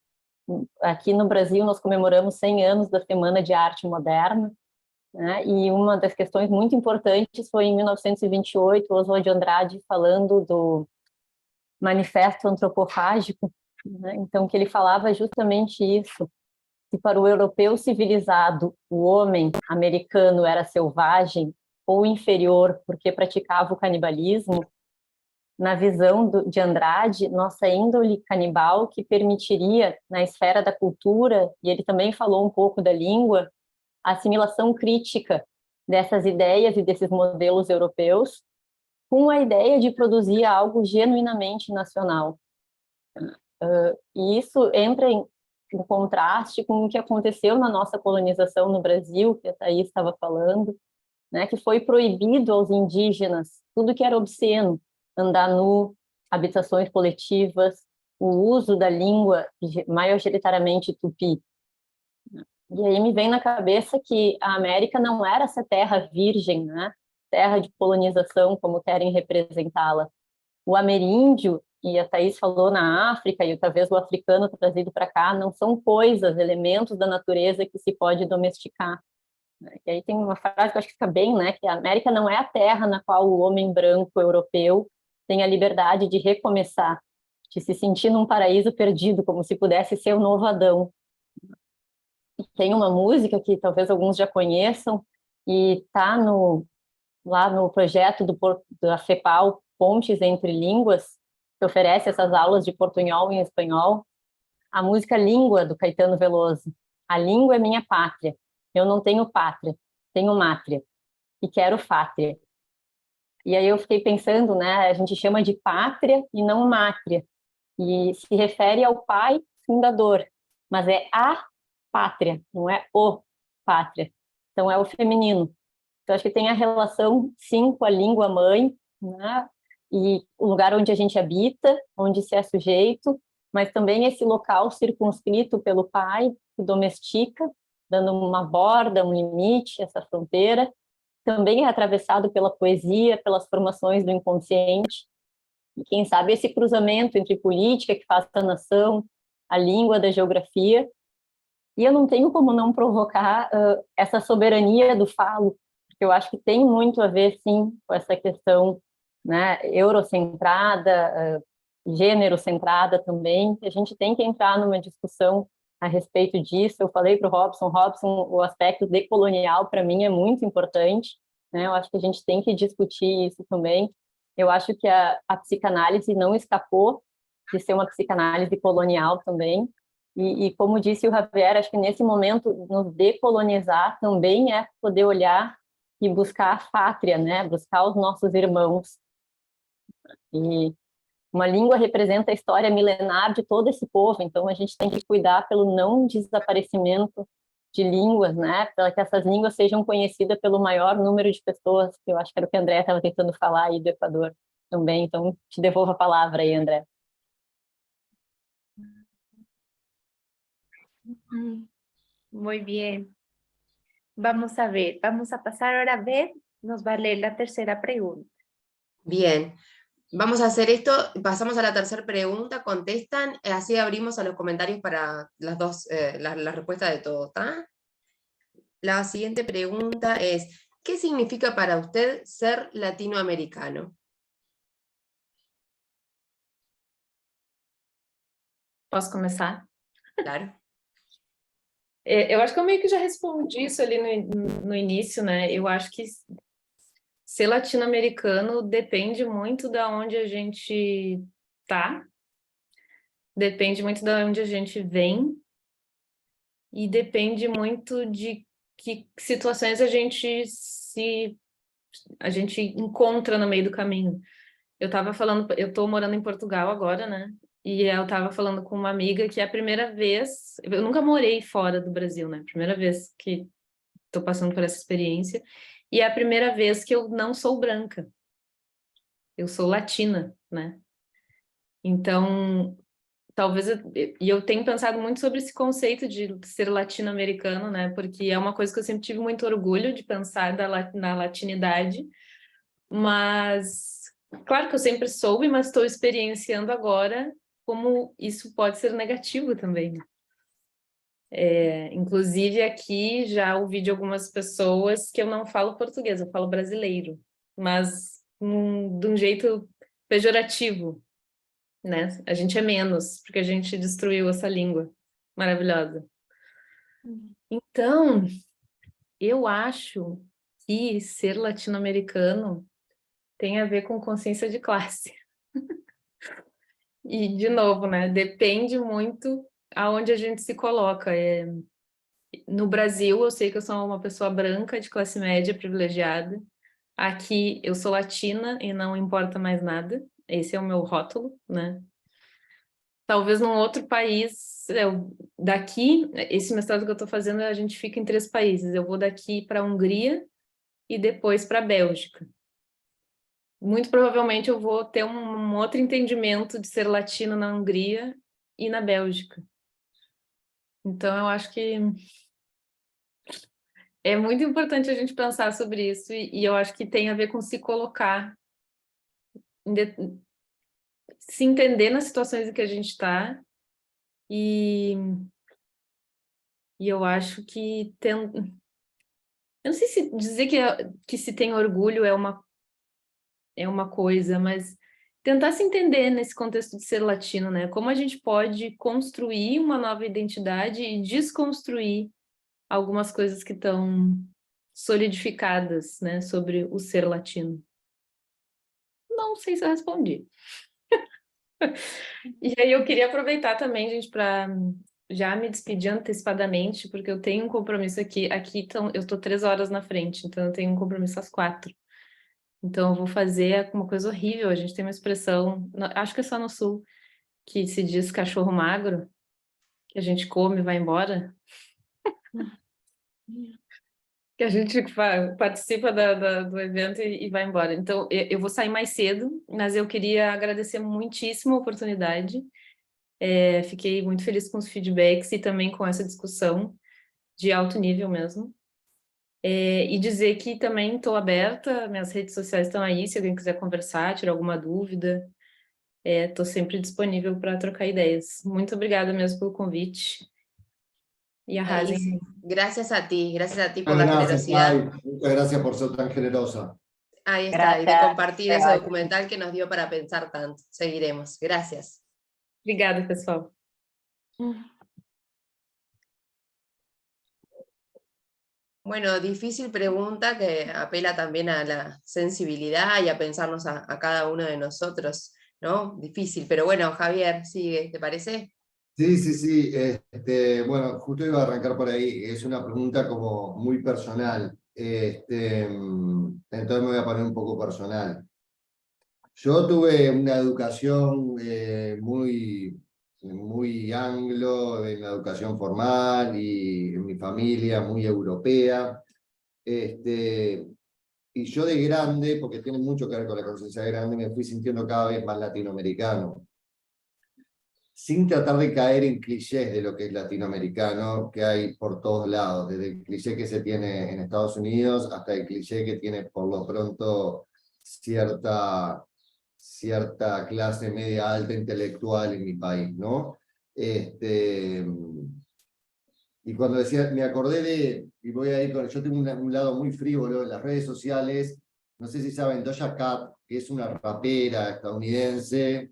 Aqui no Brasil nós comemoramos 100 anos da Semana de Arte Moderna, né? E uma das questões muito importantes foi em 1928, Oswald de Andrade falando do Manifesto Antropofágico, né? Então que ele falava justamente isso, que para o europeu civilizado o homem americano era selvagem ou inferior porque praticava o canibalismo, na visão de Andrade, nossa índole canibal que permitiria, na esfera da cultura, e ele também falou um pouco da língua, a assimilação crítica dessas ideias e desses modelos europeus, com a ideia de produzir algo genuinamente nacional. E isso entra em contraste com o que aconteceu na nossa colonização no Brasil, que a Thaís estava falando, né, que foi proibido aos indígenas tudo que era obsceno, andar nu, habitações coletivas, o uso da língua majoritariamente tupi. E aí me vem na cabeça que a América não era essa terra virgem, né? Terra de colonização, como querem representá-la. O ameríndio, e a Thaís falou na África, e talvez o africano trazido para cá, não são coisas, elementos da natureza que se pode domesticar. E aí tem uma frase que eu acho que fica bem, né? Que a América não é a terra na qual o homem branco europeu tem a liberdade de recomeçar, de se sentir num paraíso perdido, como se pudesse ser o novo Adão. Tem uma música que talvez alguns já conheçam, e está lá no projeto da FEPAL, Pontes Entre Línguas, que oferece essas aulas de portunhol em espanhol, a música Língua, do Caetano Veloso. A língua é minha pátria, eu não tenho pátria, tenho mátria, e quero fátria. E aí eu fiquei pensando, né, a gente chama de pátria e não mátria, e se refere ao pai fundador, mas é a pátria, não é o pátria. Então é o feminino. Então acho que tem a relação, sim, com a língua mãe, né, e o lugar onde a gente habita, onde se é sujeito, mas também esse local circunscrito pelo pai, que domestica, dando uma borda, um limite, essa fronteira, também é atravessado pela poesia, pelas formações do inconsciente, e quem sabe esse cruzamento entre política, que faz a nação, a língua da geografia, e eu não tenho como não provocar essa soberania do falo, porque eu acho que tem muito a ver, sim, com essa questão, né, eurocentrada, gênero-centrada também, que a gente tem que entrar numa discussão a respeito disso. Eu falei para o Robson, o aspecto decolonial para mim é muito importante, né? Eu acho que a gente tem que discutir isso também. Eu acho que a psicanálise não escapou de ser uma psicanálise colonial também. E como disse o Javier, acho que nesse momento nos decolonizar também é poder olhar e buscar a pátria, né? Buscar os nossos irmãos. E uma língua representa a história milenar de todo esse povo, então a gente tem que cuidar pelo não desaparecimento de línguas, né? Para que essas línguas sejam conhecidas pelo maior número de pessoas, que eu acho que era o que a André estava tentando falar aí do Equador também. Então, te devolvo a palavra aí, André. Muy bien. Vamos a ver, vamos a pasar ahora a ver, nos va a leer la tercera pregunta. Bien, vamos a hacer esto, pasamos a la tercera pregunta, contestan, así abrimos a los comentarios para las dos, la respuesta de todos, ¿tá? La siguiente pregunta es, ¿qué significa para usted ser latinoamericano? Posso começar? Claro. Eu acho que eu meio que já respondi isso ali no início, né? Eu acho que ser latino-americano depende muito da onde a gente tá, depende muito da onde a gente vem e depende muito de que situações a gente encontra no meio do caminho. Eu tô morando em Portugal agora, né? E eu estava falando com uma amiga que é a primeira vez, eu nunca morei fora do Brasil, né? Primeira vez que estou passando por essa experiência, e é a primeira vez que eu não sou branca. Eu sou latina, né? Então, talvez eu tenho pensado muito sobre esse conceito de ser latino-americano, né? Porque é uma coisa que eu sempre tive muito orgulho de pensar na latinidade, mas claro que eu sempre soube, mas estou experienciando agora como isso pode ser negativo também. Inclusive aqui já ouvi de algumas pessoas que eu não falo português, eu falo brasileiro, mas de um jeito pejorativo, né? A gente é menos, porque a gente destruiu essa língua maravilhosa. Então, eu acho que ser latino-americano tem a ver com consciência de classe. E, de novo, né, depende muito aonde a gente se coloca. No Brasil, eu sei que eu sou uma pessoa branca, de classe média, privilegiada. Aqui, eu sou latina e não importa mais nada. Esse é o meu rótulo, né? Talvez num outro país, daqui, esse mestrado que eu estou fazendo, a gente fica em 3 países. Eu vou daqui para a Hungria e depois para a Bélgica. Muito provavelmente eu vou ter um outro entendimento de ser latino na Hungria e na Bélgica. Então, eu acho que é muito importante a gente pensar sobre isso e eu acho que tem a ver com se colocar, se entender nas situações em que a gente está e eu acho que eu não sei se dizer que se tem orgulho é uma coisa, mas tentar se entender nesse contexto de ser latino, né? Como a gente pode construir uma nova identidade e desconstruir algumas coisas que estão solidificadas, né, sobre o ser latino. Não sei se eu respondi. E aí eu queria aproveitar também, gente, para já me despedir antecipadamente, porque eu tenho um compromisso aqui. Eu estou 3 horas na frente, então eu tenho um compromisso às 4. Então, eu vou fazer uma coisa horrível. A gente tem uma expressão, acho que é só no Sul, que se diz cachorro magro, que a gente come e vai embora. Que a gente participa do evento e vai embora. Então, eu vou sair mais cedo, mas eu queria agradecer muitíssimo a oportunidade. Fiquei muito feliz com os feedbacks e também com essa discussão de alto nível mesmo. E dizer que também estou aberta, minhas redes sociais estão aí, se alguém quiser conversar, tirar alguma dúvida, estou sempre disponível para trocar ideias. Muito obrigada mesmo pelo convite. Y arrasen. Gracias a ti por la generosidad. Muchas gracias por ser tan generosa. Ahí está, y de compartir ese documental que nos dio para pensar tanto. Seguiremos. Gracias. Obrigada, pessoal. Bueno, difícil pregunta que apela también a la sensibilidad y a pensarnos a cada uno de nosotros, ¿no? Difícil, pero bueno, Javier, sigue, ¿te parece? Sí, sí, sí. Bueno, justo iba a arrancar por ahí. Es una pregunta como muy personal. Entonces me voy a poner un poco personal. Yo tuve una educación muy anglo, en la educación formal y en mi familia muy europea. Y yo de grande, porque tiene mucho que ver con la conciencia de grande, me fui sintiendo cada vez más latinoamericano, sin tratar de caer en clichés de lo que es latinoamericano, que hay por todos lados, desde el cliché que se tiene en Estados Unidos hasta el cliché que tiene por lo pronto cierta clase media alta intelectual en mi país, ¿no? Y cuando decía, me acordé y voy a ir con, yo tengo un lado muy frívolo en las redes sociales, no sé si saben, Doja Cat, que es una rapera estadounidense,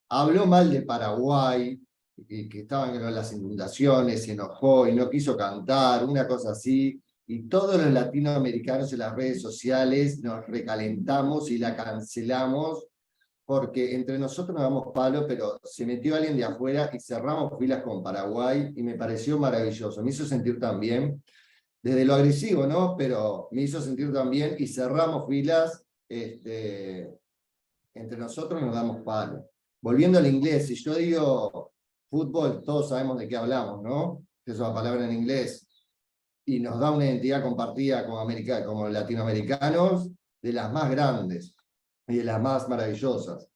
habló mal de Paraguay, y que estaban en las inundaciones, se enojó y no quiso cantar, una cosa así, y todos los latinoamericanos en las redes sociales nos recalentamos y la cancelamos, porque entre nosotros nos damos palo, pero se metió alguien de afuera y cerramos filas con Paraguay, y me pareció maravilloso, me hizo sentir tan bien, desde lo agresivo, ¿no? Pero me hizo sentir tan bien, y cerramos filas, entre nosotros nos damos palo. Volviendo al inglés, si yo digo fútbol, todos sabemos de qué hablamos, ¿no? Que es una palabra en inglés, y nos da una identidad compartida como latinoamericanos, de las más grandes y de las más maravillosas.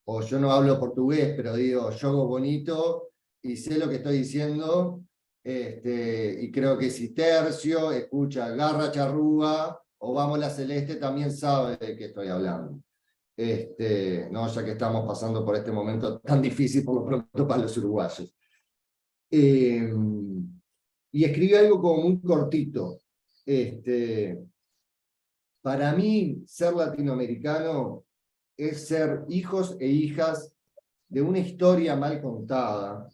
O yo no hablo portugués, pero digo jogo bonito y sé lo que estoy diciendo, y creo que si Tercio escucha Garra Charrúa o Vamos la Celeste, también sabe de qué estoy hablando. No, ya que estamos pasando por este momento tan difícil por lo pronto para los uruguayos. Y escribí algo como muy cortito. Para mí, ser latinoamericano es ser hijos e hijas de una historia mal contada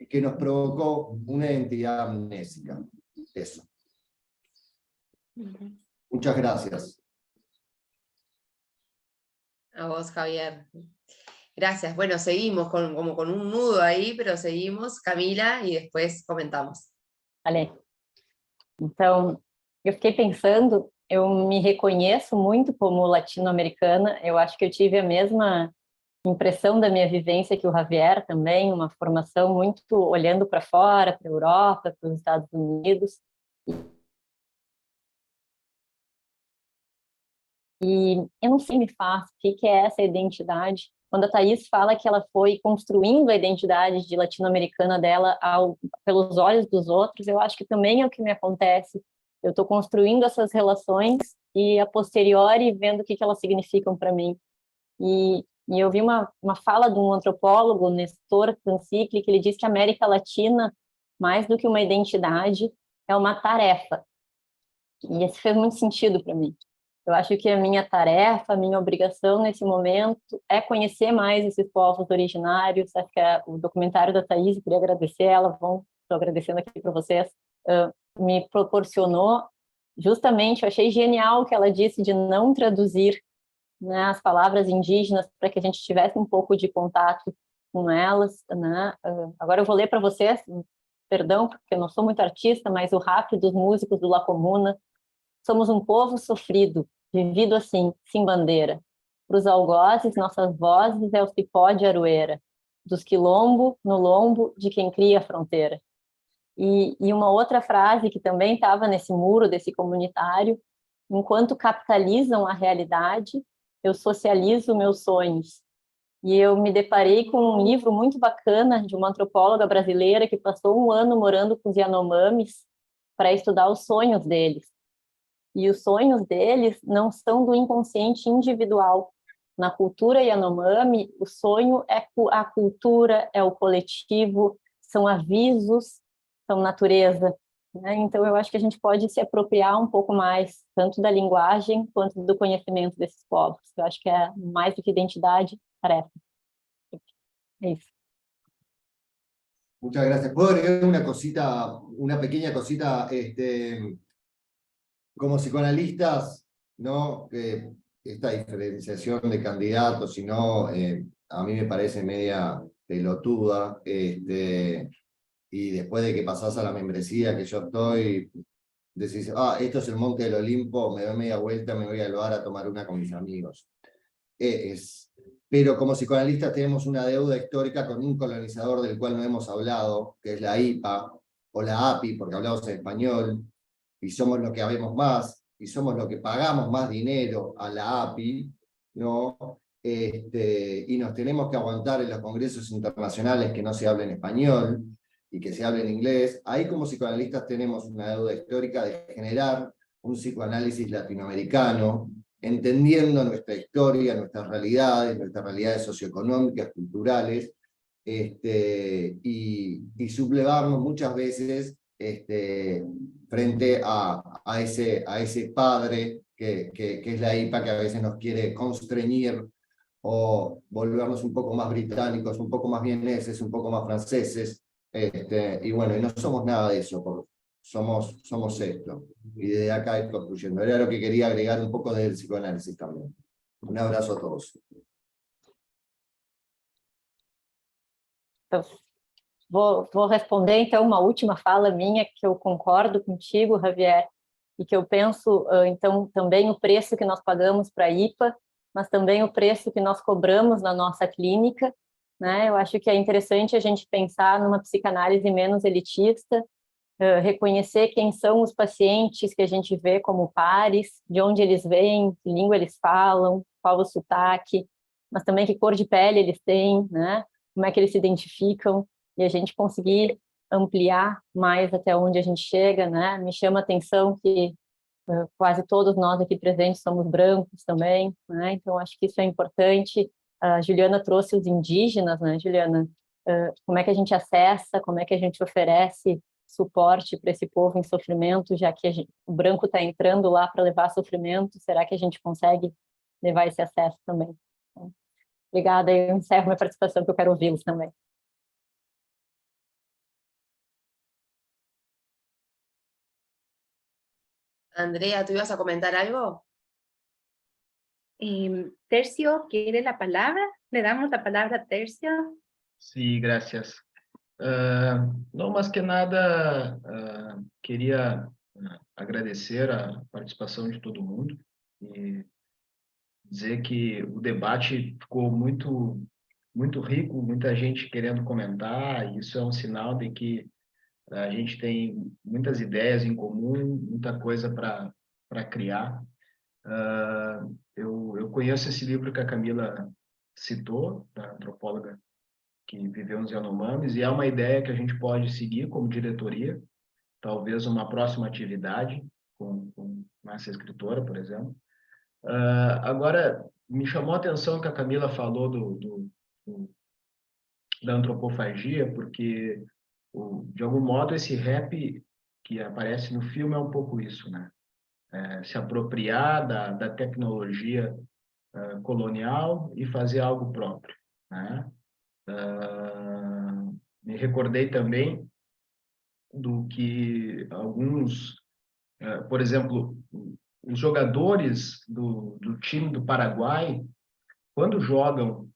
que nos provocó una identidad amnésica. Eso. Muchas gracias. A vos, Javier. Gracias. Bueno, seguimos como con un nudo ahí, pero seguimos, Camila, e depois comentamos. Vale. Então, eu fiquei pensando, eu me reconheço muito como latino-americana, eu acho que eu tive a mesma impressão da minha vivência que o Javier também, uma formação muito olhando para fora, para a Europa, para os Estados Unidos. E eu não sei me faz o que é essa identidade. Quando a Thaís fala que ela foi construindo a identidade de latino-americana dela pelos olhos dos outros, eu acho que também é o que me acontece. Eu estou construindo essas relações e, a posteriori, vendo o que elas significam para mim. E eu vi uma fala de um antropólogo, Nestor Cancicli, que ele diz que a América Latina, mais do que uma identidade, é uma tarefa. E isso fez muito sentido para mim. Eu acho que a minha tarefa, a minha obrigação nesse momento é conhecer mais esses povos originários. Acho que o documentário da Thaís, queria agradecer ela, estou agradecendo aqui para vocês, me proporcionou justamente, eu achei genial o que ela disse de não traduzir, né, as palavras indígenas para que a gente tivesse um pouco de contato com elas, né? Agora eu vou ler para vocês, perdão, porque eu não sou muito artista, mas o rap dos músicos do La Comuna. Somos um povo sofrido, vivido assim, sem bandeira. Para os algozes, nossas vozes é o cipó de aroeira, dos quilombo no lombo de quem cria a fronteira. E uma outra frase que também estava nesse muro desse comunitário: enquanto capitalizam a realidade, eu socializo meus sonhos. E eu me deparei com um livro muito bacana de uma antropóloga brasileira que passou um ano morando com os Yanomamis para estudar os sonhos deles. E os sonhos deles não são do inconsciente individual. Na cultura Yanomami, o sonho é a cultura, é o coletivo, são avisos, são natureza, né? Então, eu acho que a gente pode se apropriar um pouco mais, tanto da linguagem quanto do conhecimento desses povos. Eu acho que é mais do que identidade, tarefa. É isso. Muchas gracias. ¿Puedo agregar una cosita, una pequeña cosita? Como psicoanalistas, ¿no? Esta diferenciación de candidatos, si no, a mí me parece media pelotuda. Y después de que pasás a la membresía que yo estoy, decís, esto es el Monte del Olimpo, me doy media vuelta, me voy al bar a tomar una con mis amigos. Pero como psicoanalistas tenemos una deuda histórica con un colonizador del cual no hemos hablado, que es la IPA, o la API, porque hablamos en español, y somos los que habemos más, y somos los que pagamos más dinero a la API, ¿no? Y nos tenemos que aguantar en los congresos internacionales que no se hable en español, y que se hable en inglés. Ahí como psicoanalistas tenemos una deuda histórica de generar un psicoanálisis latinoamericano, entendiendo nuestra historia, nuestras realidades socioeconómicas, culturales, y sublevarnos muchas veces frente a ese padre que es la IPA, que a veces nos quiere constreñir o volvernos un poco más británicos, un poco más vieneses, un poco más franceses, y bueno, y no somos nada de eso, somos esto, y desde acá ir construyendo. Era lo que quería agregar un poco del psicoanálisis también. Un abrazo a todos. Então, vou responder, então, uma última fala minha, que eu concordo contigo, Javier, e que eu penso, então, também o preço que nós pagamos para a IPA, mas também o preço que nós cobramos na nossa clínica, né? Eu acho que é interessante a gente pensar numa psicanálise menos elitista, reconhecer quem são os pacientes que a gente vê como pares, de onde eles vêm, que língua eles falam, qual o sotaque, mas também que cor de pele eles têm, né? Como é que eles se identificam, e a gente conseguir ampliar mais até onde a gente chega, né? Me chama a atenção que quase todos nós aqui presentes somos brancos também, né? Então acho que isso é importante. A Juliana trouxe os indígenas, né, Juliana? Como é que a gente acessa, como é que a gente oferece suporte para esse povo em sofrimento, já que o branco está entrando lá para levar sofrimento, será que a gente consegue levar esse acesso também? Então, obrigada, eu encerro minha participação, que eu quero ouvi-los também. Andrea, ¿tú ibas a comentar algo? Tercio, ¿quiere la palabra? Le damos la palabra a Tercio. Sí, gracias. Não, mais que nada, queria agradecer a participação de todo mundo e dizer que o debate ficou muito rico, muita gente querendo comentar, e isso é um sinal de que a gente tem muitas ideias em comum, muita coisa para criar. Eu conheço esse livro que a Camila citou, da antropóloga que viveu nos Yanomamis, e é uma ideia que a gente pode seguir como diretoria, talvez uma próxima atividade com essa escritora, por exemplo. Agora, me chamou a atenção que a Camila falou da antropofagia, porque, de algum modo, esse rap que aparece no filme é um pouco isso, né? Se apropriar da tecnologia colonial e fazer algo próprio, né? Me recordei também do que alguns, por exemplo, os jogadores do time do Paraguai, quando jogam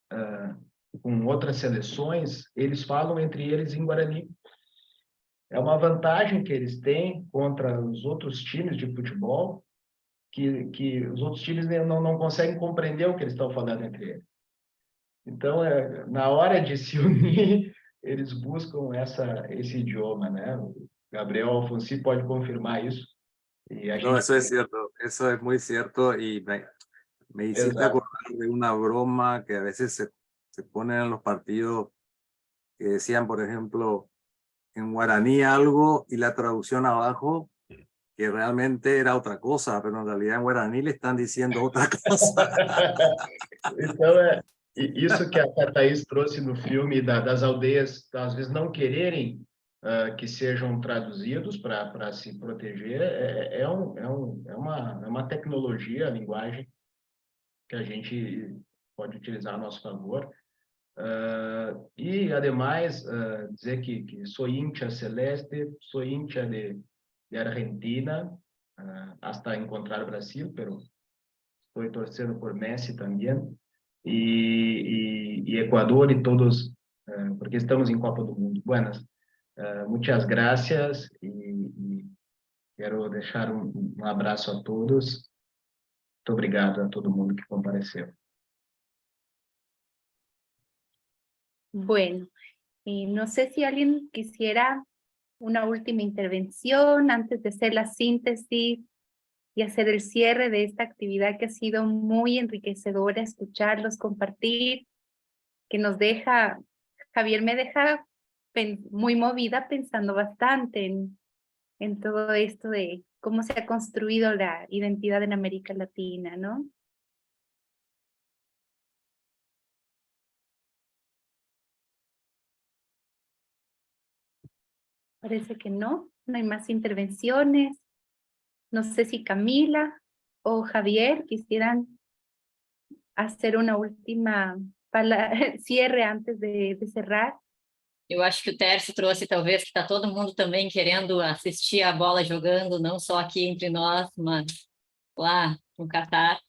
com outras seleções, eles falam entre eles em Guarani. É uma vantagem que eles têm contra os outros times de futebol, que os outros times não conseguem compreender o que eles estão falando entre eles. Então, na hora de se unir, eles buscam esse idioma, né? O Gabriel Alfonsi pode confirmar isso. No, eso es cierto, eso es muy cierto, y me hiciste acordar de una broma que a veces se ponen en los partidos, que decían, por ejemplo, en guaraní algo y la traducción abajo, que realmente era otra cosa, pero en realidad en guaraní le están diciendo otra cosa. Então, isso que a Thaís trouxe no filme das aldeias, às vezes não quererem que sejam traduzidos para se proteger, é uma tecnologia, a linguagem, que a gente pode utilizar a nosso favor. E y además dizer que soy hincha celeste, soy hincha de Argentina, hasta encontrar Brasil, pero estoy torciendo por Messi también, y Ecuador y todos, porque estamos en Copa do Mundo. Buenas, muchas gracias y quero deixar um abraço a todos. Muito obrigado a todo mundo que compareceu. Bueno, no sé si alguien quisiera una última intervención antes de hacer la síntesis y hacer el cierre de esta actividad que ha sido muy enriquecedora, escucharlos, compartir, que nos deja, Javier me deja muy movida pensando bastante en todo esto de cómo se ha construido la identidad en América Latina, ¿no? Parece que no hay más intervenciones. No sé si Camila o Javier quisieran hacer una última cierre antes de cerrar. Eu acho que o Tércio trouxe, talvez, que está todo mundo também querendo assistir a bola jogando, não só aqui entre nós, mas lá no Catar.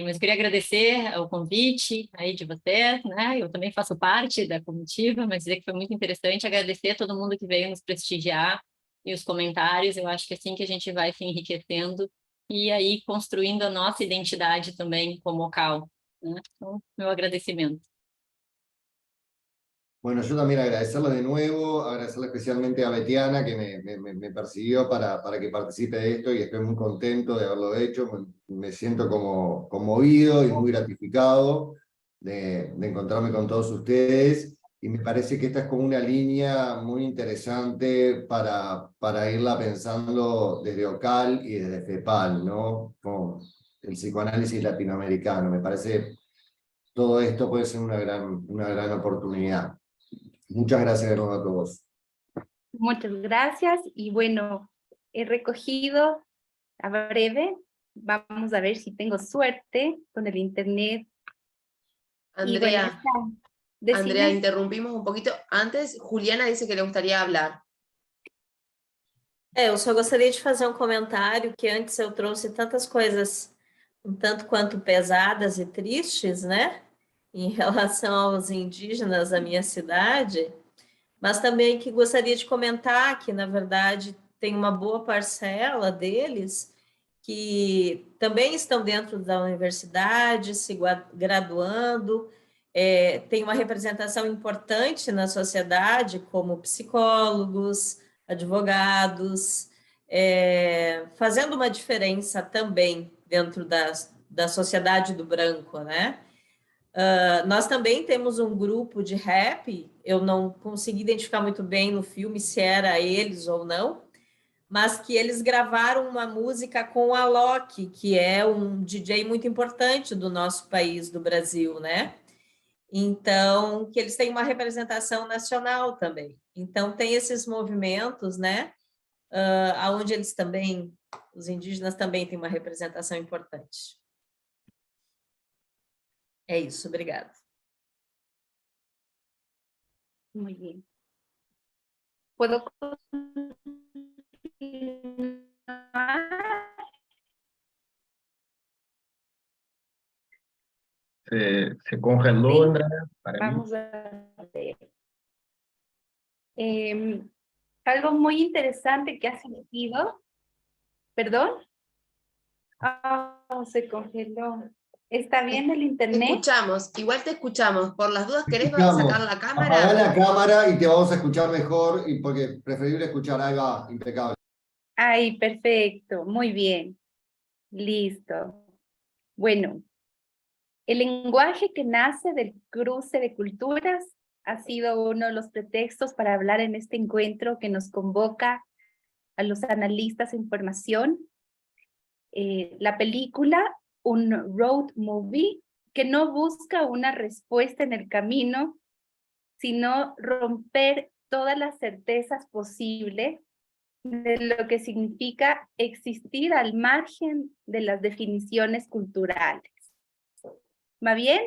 Mas queria agradecer o convite aí de vocês, né? Eu também faço parte da comitiva, mas dizer que foi muito interessante, agradecer a todo mundo que veio nos prestigiar e os comentários. Eu acho que é assim que a gente vai se enriquecendo e aí construindo a nossa identidade também como local, né? Então, meu agradecimento. Bueno, yo también agradecerle de nuevo, agradecerle especialmente a Betiana que me persiguió para que participe de esto y estoy muy contento de haberlo hecho, me siento como conmovido y muy gratificado de encontrarme con todos ustedes y me parece que esta es como una línea muy interesante para irla pensando desde OCAL y desde FEPAL, ¿no? Con el psicoanálisis latinoamericano, me parece todo esto puede ser una gran oportunidad. Muchas gracias de nuevo a todos. Muchas gracias y bueno, he recogido a breve, vamos a ver si tengo suerte con el internet. Andrea, y bueno, Andrea, interrumpimos un poquito. Antes, Juliana dice que le gustaría hablar. Eu só gostaria de fazer um comentário que antes eu trouxe tantas coisas um tanto quanto pesadas e tristes, né? Em relação aos indígenas da minha cidade, mas também que gostaria de comentar que, na verdade, tem uma boa parcela deles que também estão dentro da universidade, se graduando, tem uma representação importante na sociedade, como psicólogos, advogados, fazendo uma diferença também dentro da sociedade do branco, né? Nós também temos um grupo de rap, eu não consegui identificar muito bem no filme se era eles ou não, mas que eles gravaram uma música com o Alok, que é um DJ muito importante do nosso país, do Brasil, né? Então, que eles têm uma representação nacional também. Então, tem esses movimentos, né? Onde eles também, os indígenas também têm uma representação importante. É isso, obrigada. Muy bien. ¿Puedo continuar? Se congeló, Andrea, para Vamos a ver. Algo muy interesante que ha surgido. ¿Perdón? Se congeló. ¿Está bien el internet? Te escuchamos, igual te escuchamos. Por las dudas, ¿querés sacar la cámara? Apagá la cámara y te vamos a escuchar mejor, y porque preferible escuchar algo impecable. Ay, perfecto, muy bien. Listo. Bueno, el lenguaje que nace del cruce de culturas ha sido uno de los pretextos para hablar en este encuentro que nos convoca a los analistas en formación. La película, un road movie, que no busca una respuesta en el camino, sino romper todas las certezas posibles de lo que significa existir al margen de las definiciones culturales. ¿Va bien?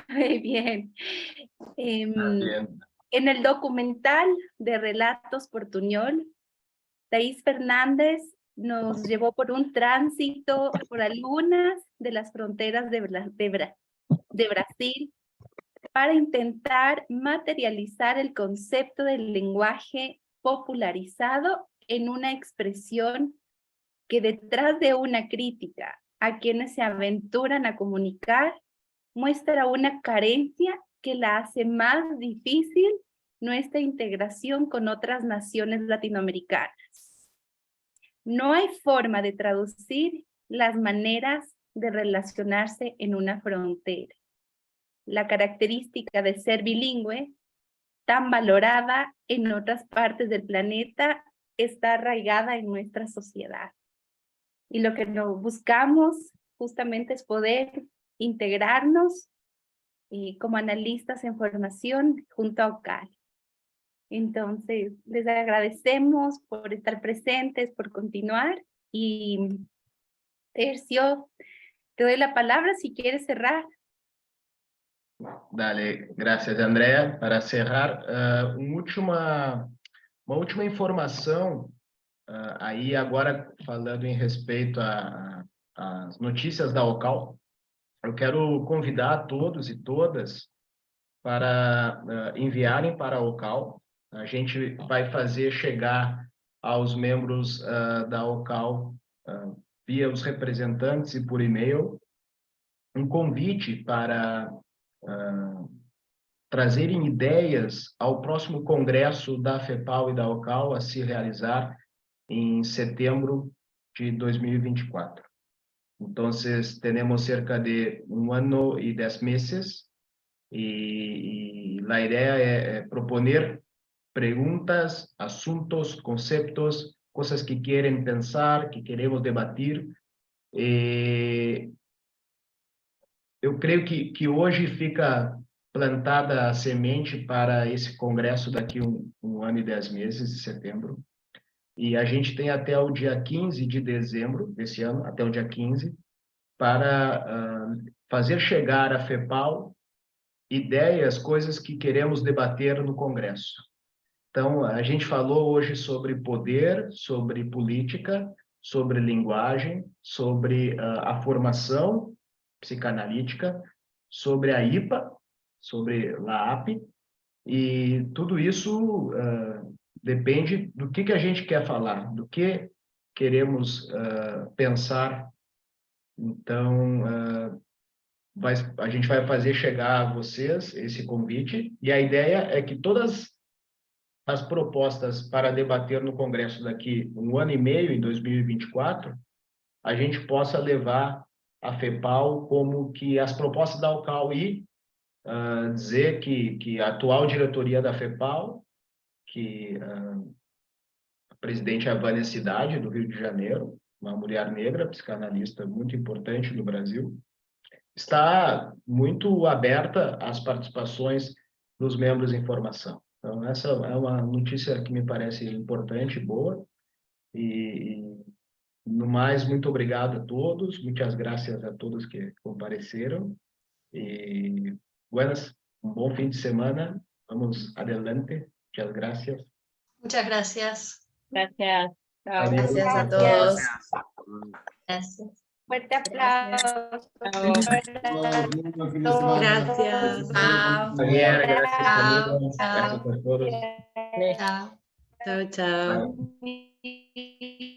Muy bien. Bien. En el documental de Relatos Portuñol, Thaís Fernández nos llevó por un tránsito por algunas de las fronteras de Brasil para intentar materializar el concepto del lenguaje popularizado en una expresión que detrás de una crítica a quienes se aventuran a comunicar muestra una carencia que la hace más difícil nuestra integración con otras naciones latinoamericanas. No hay forma de traducir las maneras de relacionarse en una frontera. La característica de ser bilingüe, tan valorada en otras partes del planeta, está arraigada en nuestra sociedad. Y lo que buscamos justamente es poder integrarnos como analistas en formación junto a OCAL. Entonces, les agradecemos por estar presentes, por continuar. Y Tercio, te doy la palabra si quieres cerrar. Dale, graças, Andrea. Para cerrar, uma última informação, aí agora falando em respeito às notícias da OCAL, eu quero convidar todos e todas para enviarem para a OCAL. A gente vai fazer chegar aos membros da OCAL, via os representantes e por e-mail, um convite para trazerem ideias ao próximo congresso da FEPAL e da OCAL a se realizar em setembro de 2024. Entonces, tenemos cerca de 1 año y 10 meses y la idea es proponer preguntas, asuntos, conceptos, cosas que quieren pensar, que queremos debatir. Eu creio que hoje fica plantada a semente para esse congresso daqui 1 ano e 10 meses, de setembro. E a gente tem até o dia 15 de dezembro desse ano, até o dia 15, para fazer chegar à FEPAL ideias, coisas que queremos debater no Congresso. Então, a gente falou hoje sobre poder, sobre política, sobre linguagem, sobre a formação psicanalítica, sobre a IPA, sobre LAAP, e tudo isso depende do que a gente quer falar, do que queremos pensar. Então, a gente vai fazer chegar a vocês esse convite, e a ideia é que todas as propostas para debater no Congresso daqui 1 ano e meio, em 2024, a gente possa levar a FEPAL como que as propostas da OCAL e dizer que a atual diretoria da FEPAL, que a presidente é a Vânia Cidade, do Rio de Janeiro, uma mulher negra, psicanalista muito importante no Brasil, está muito aberta às participações dos membros em formação. Então, essa é uma notícia que me parece importante, boa, e no mais, muito obrigado a todos, muitas graças a todos que compareceram, e buenas, bom fim de semana, vamos adelante, muchas gracias. Muchas gracias. Gracias. Chao. Gracias a todos. Gracias. Fuerte aplauso. Gracias. Chao. Javier, gracias. Chao. Gracias a todos. Chao. Chao, chao. Chao.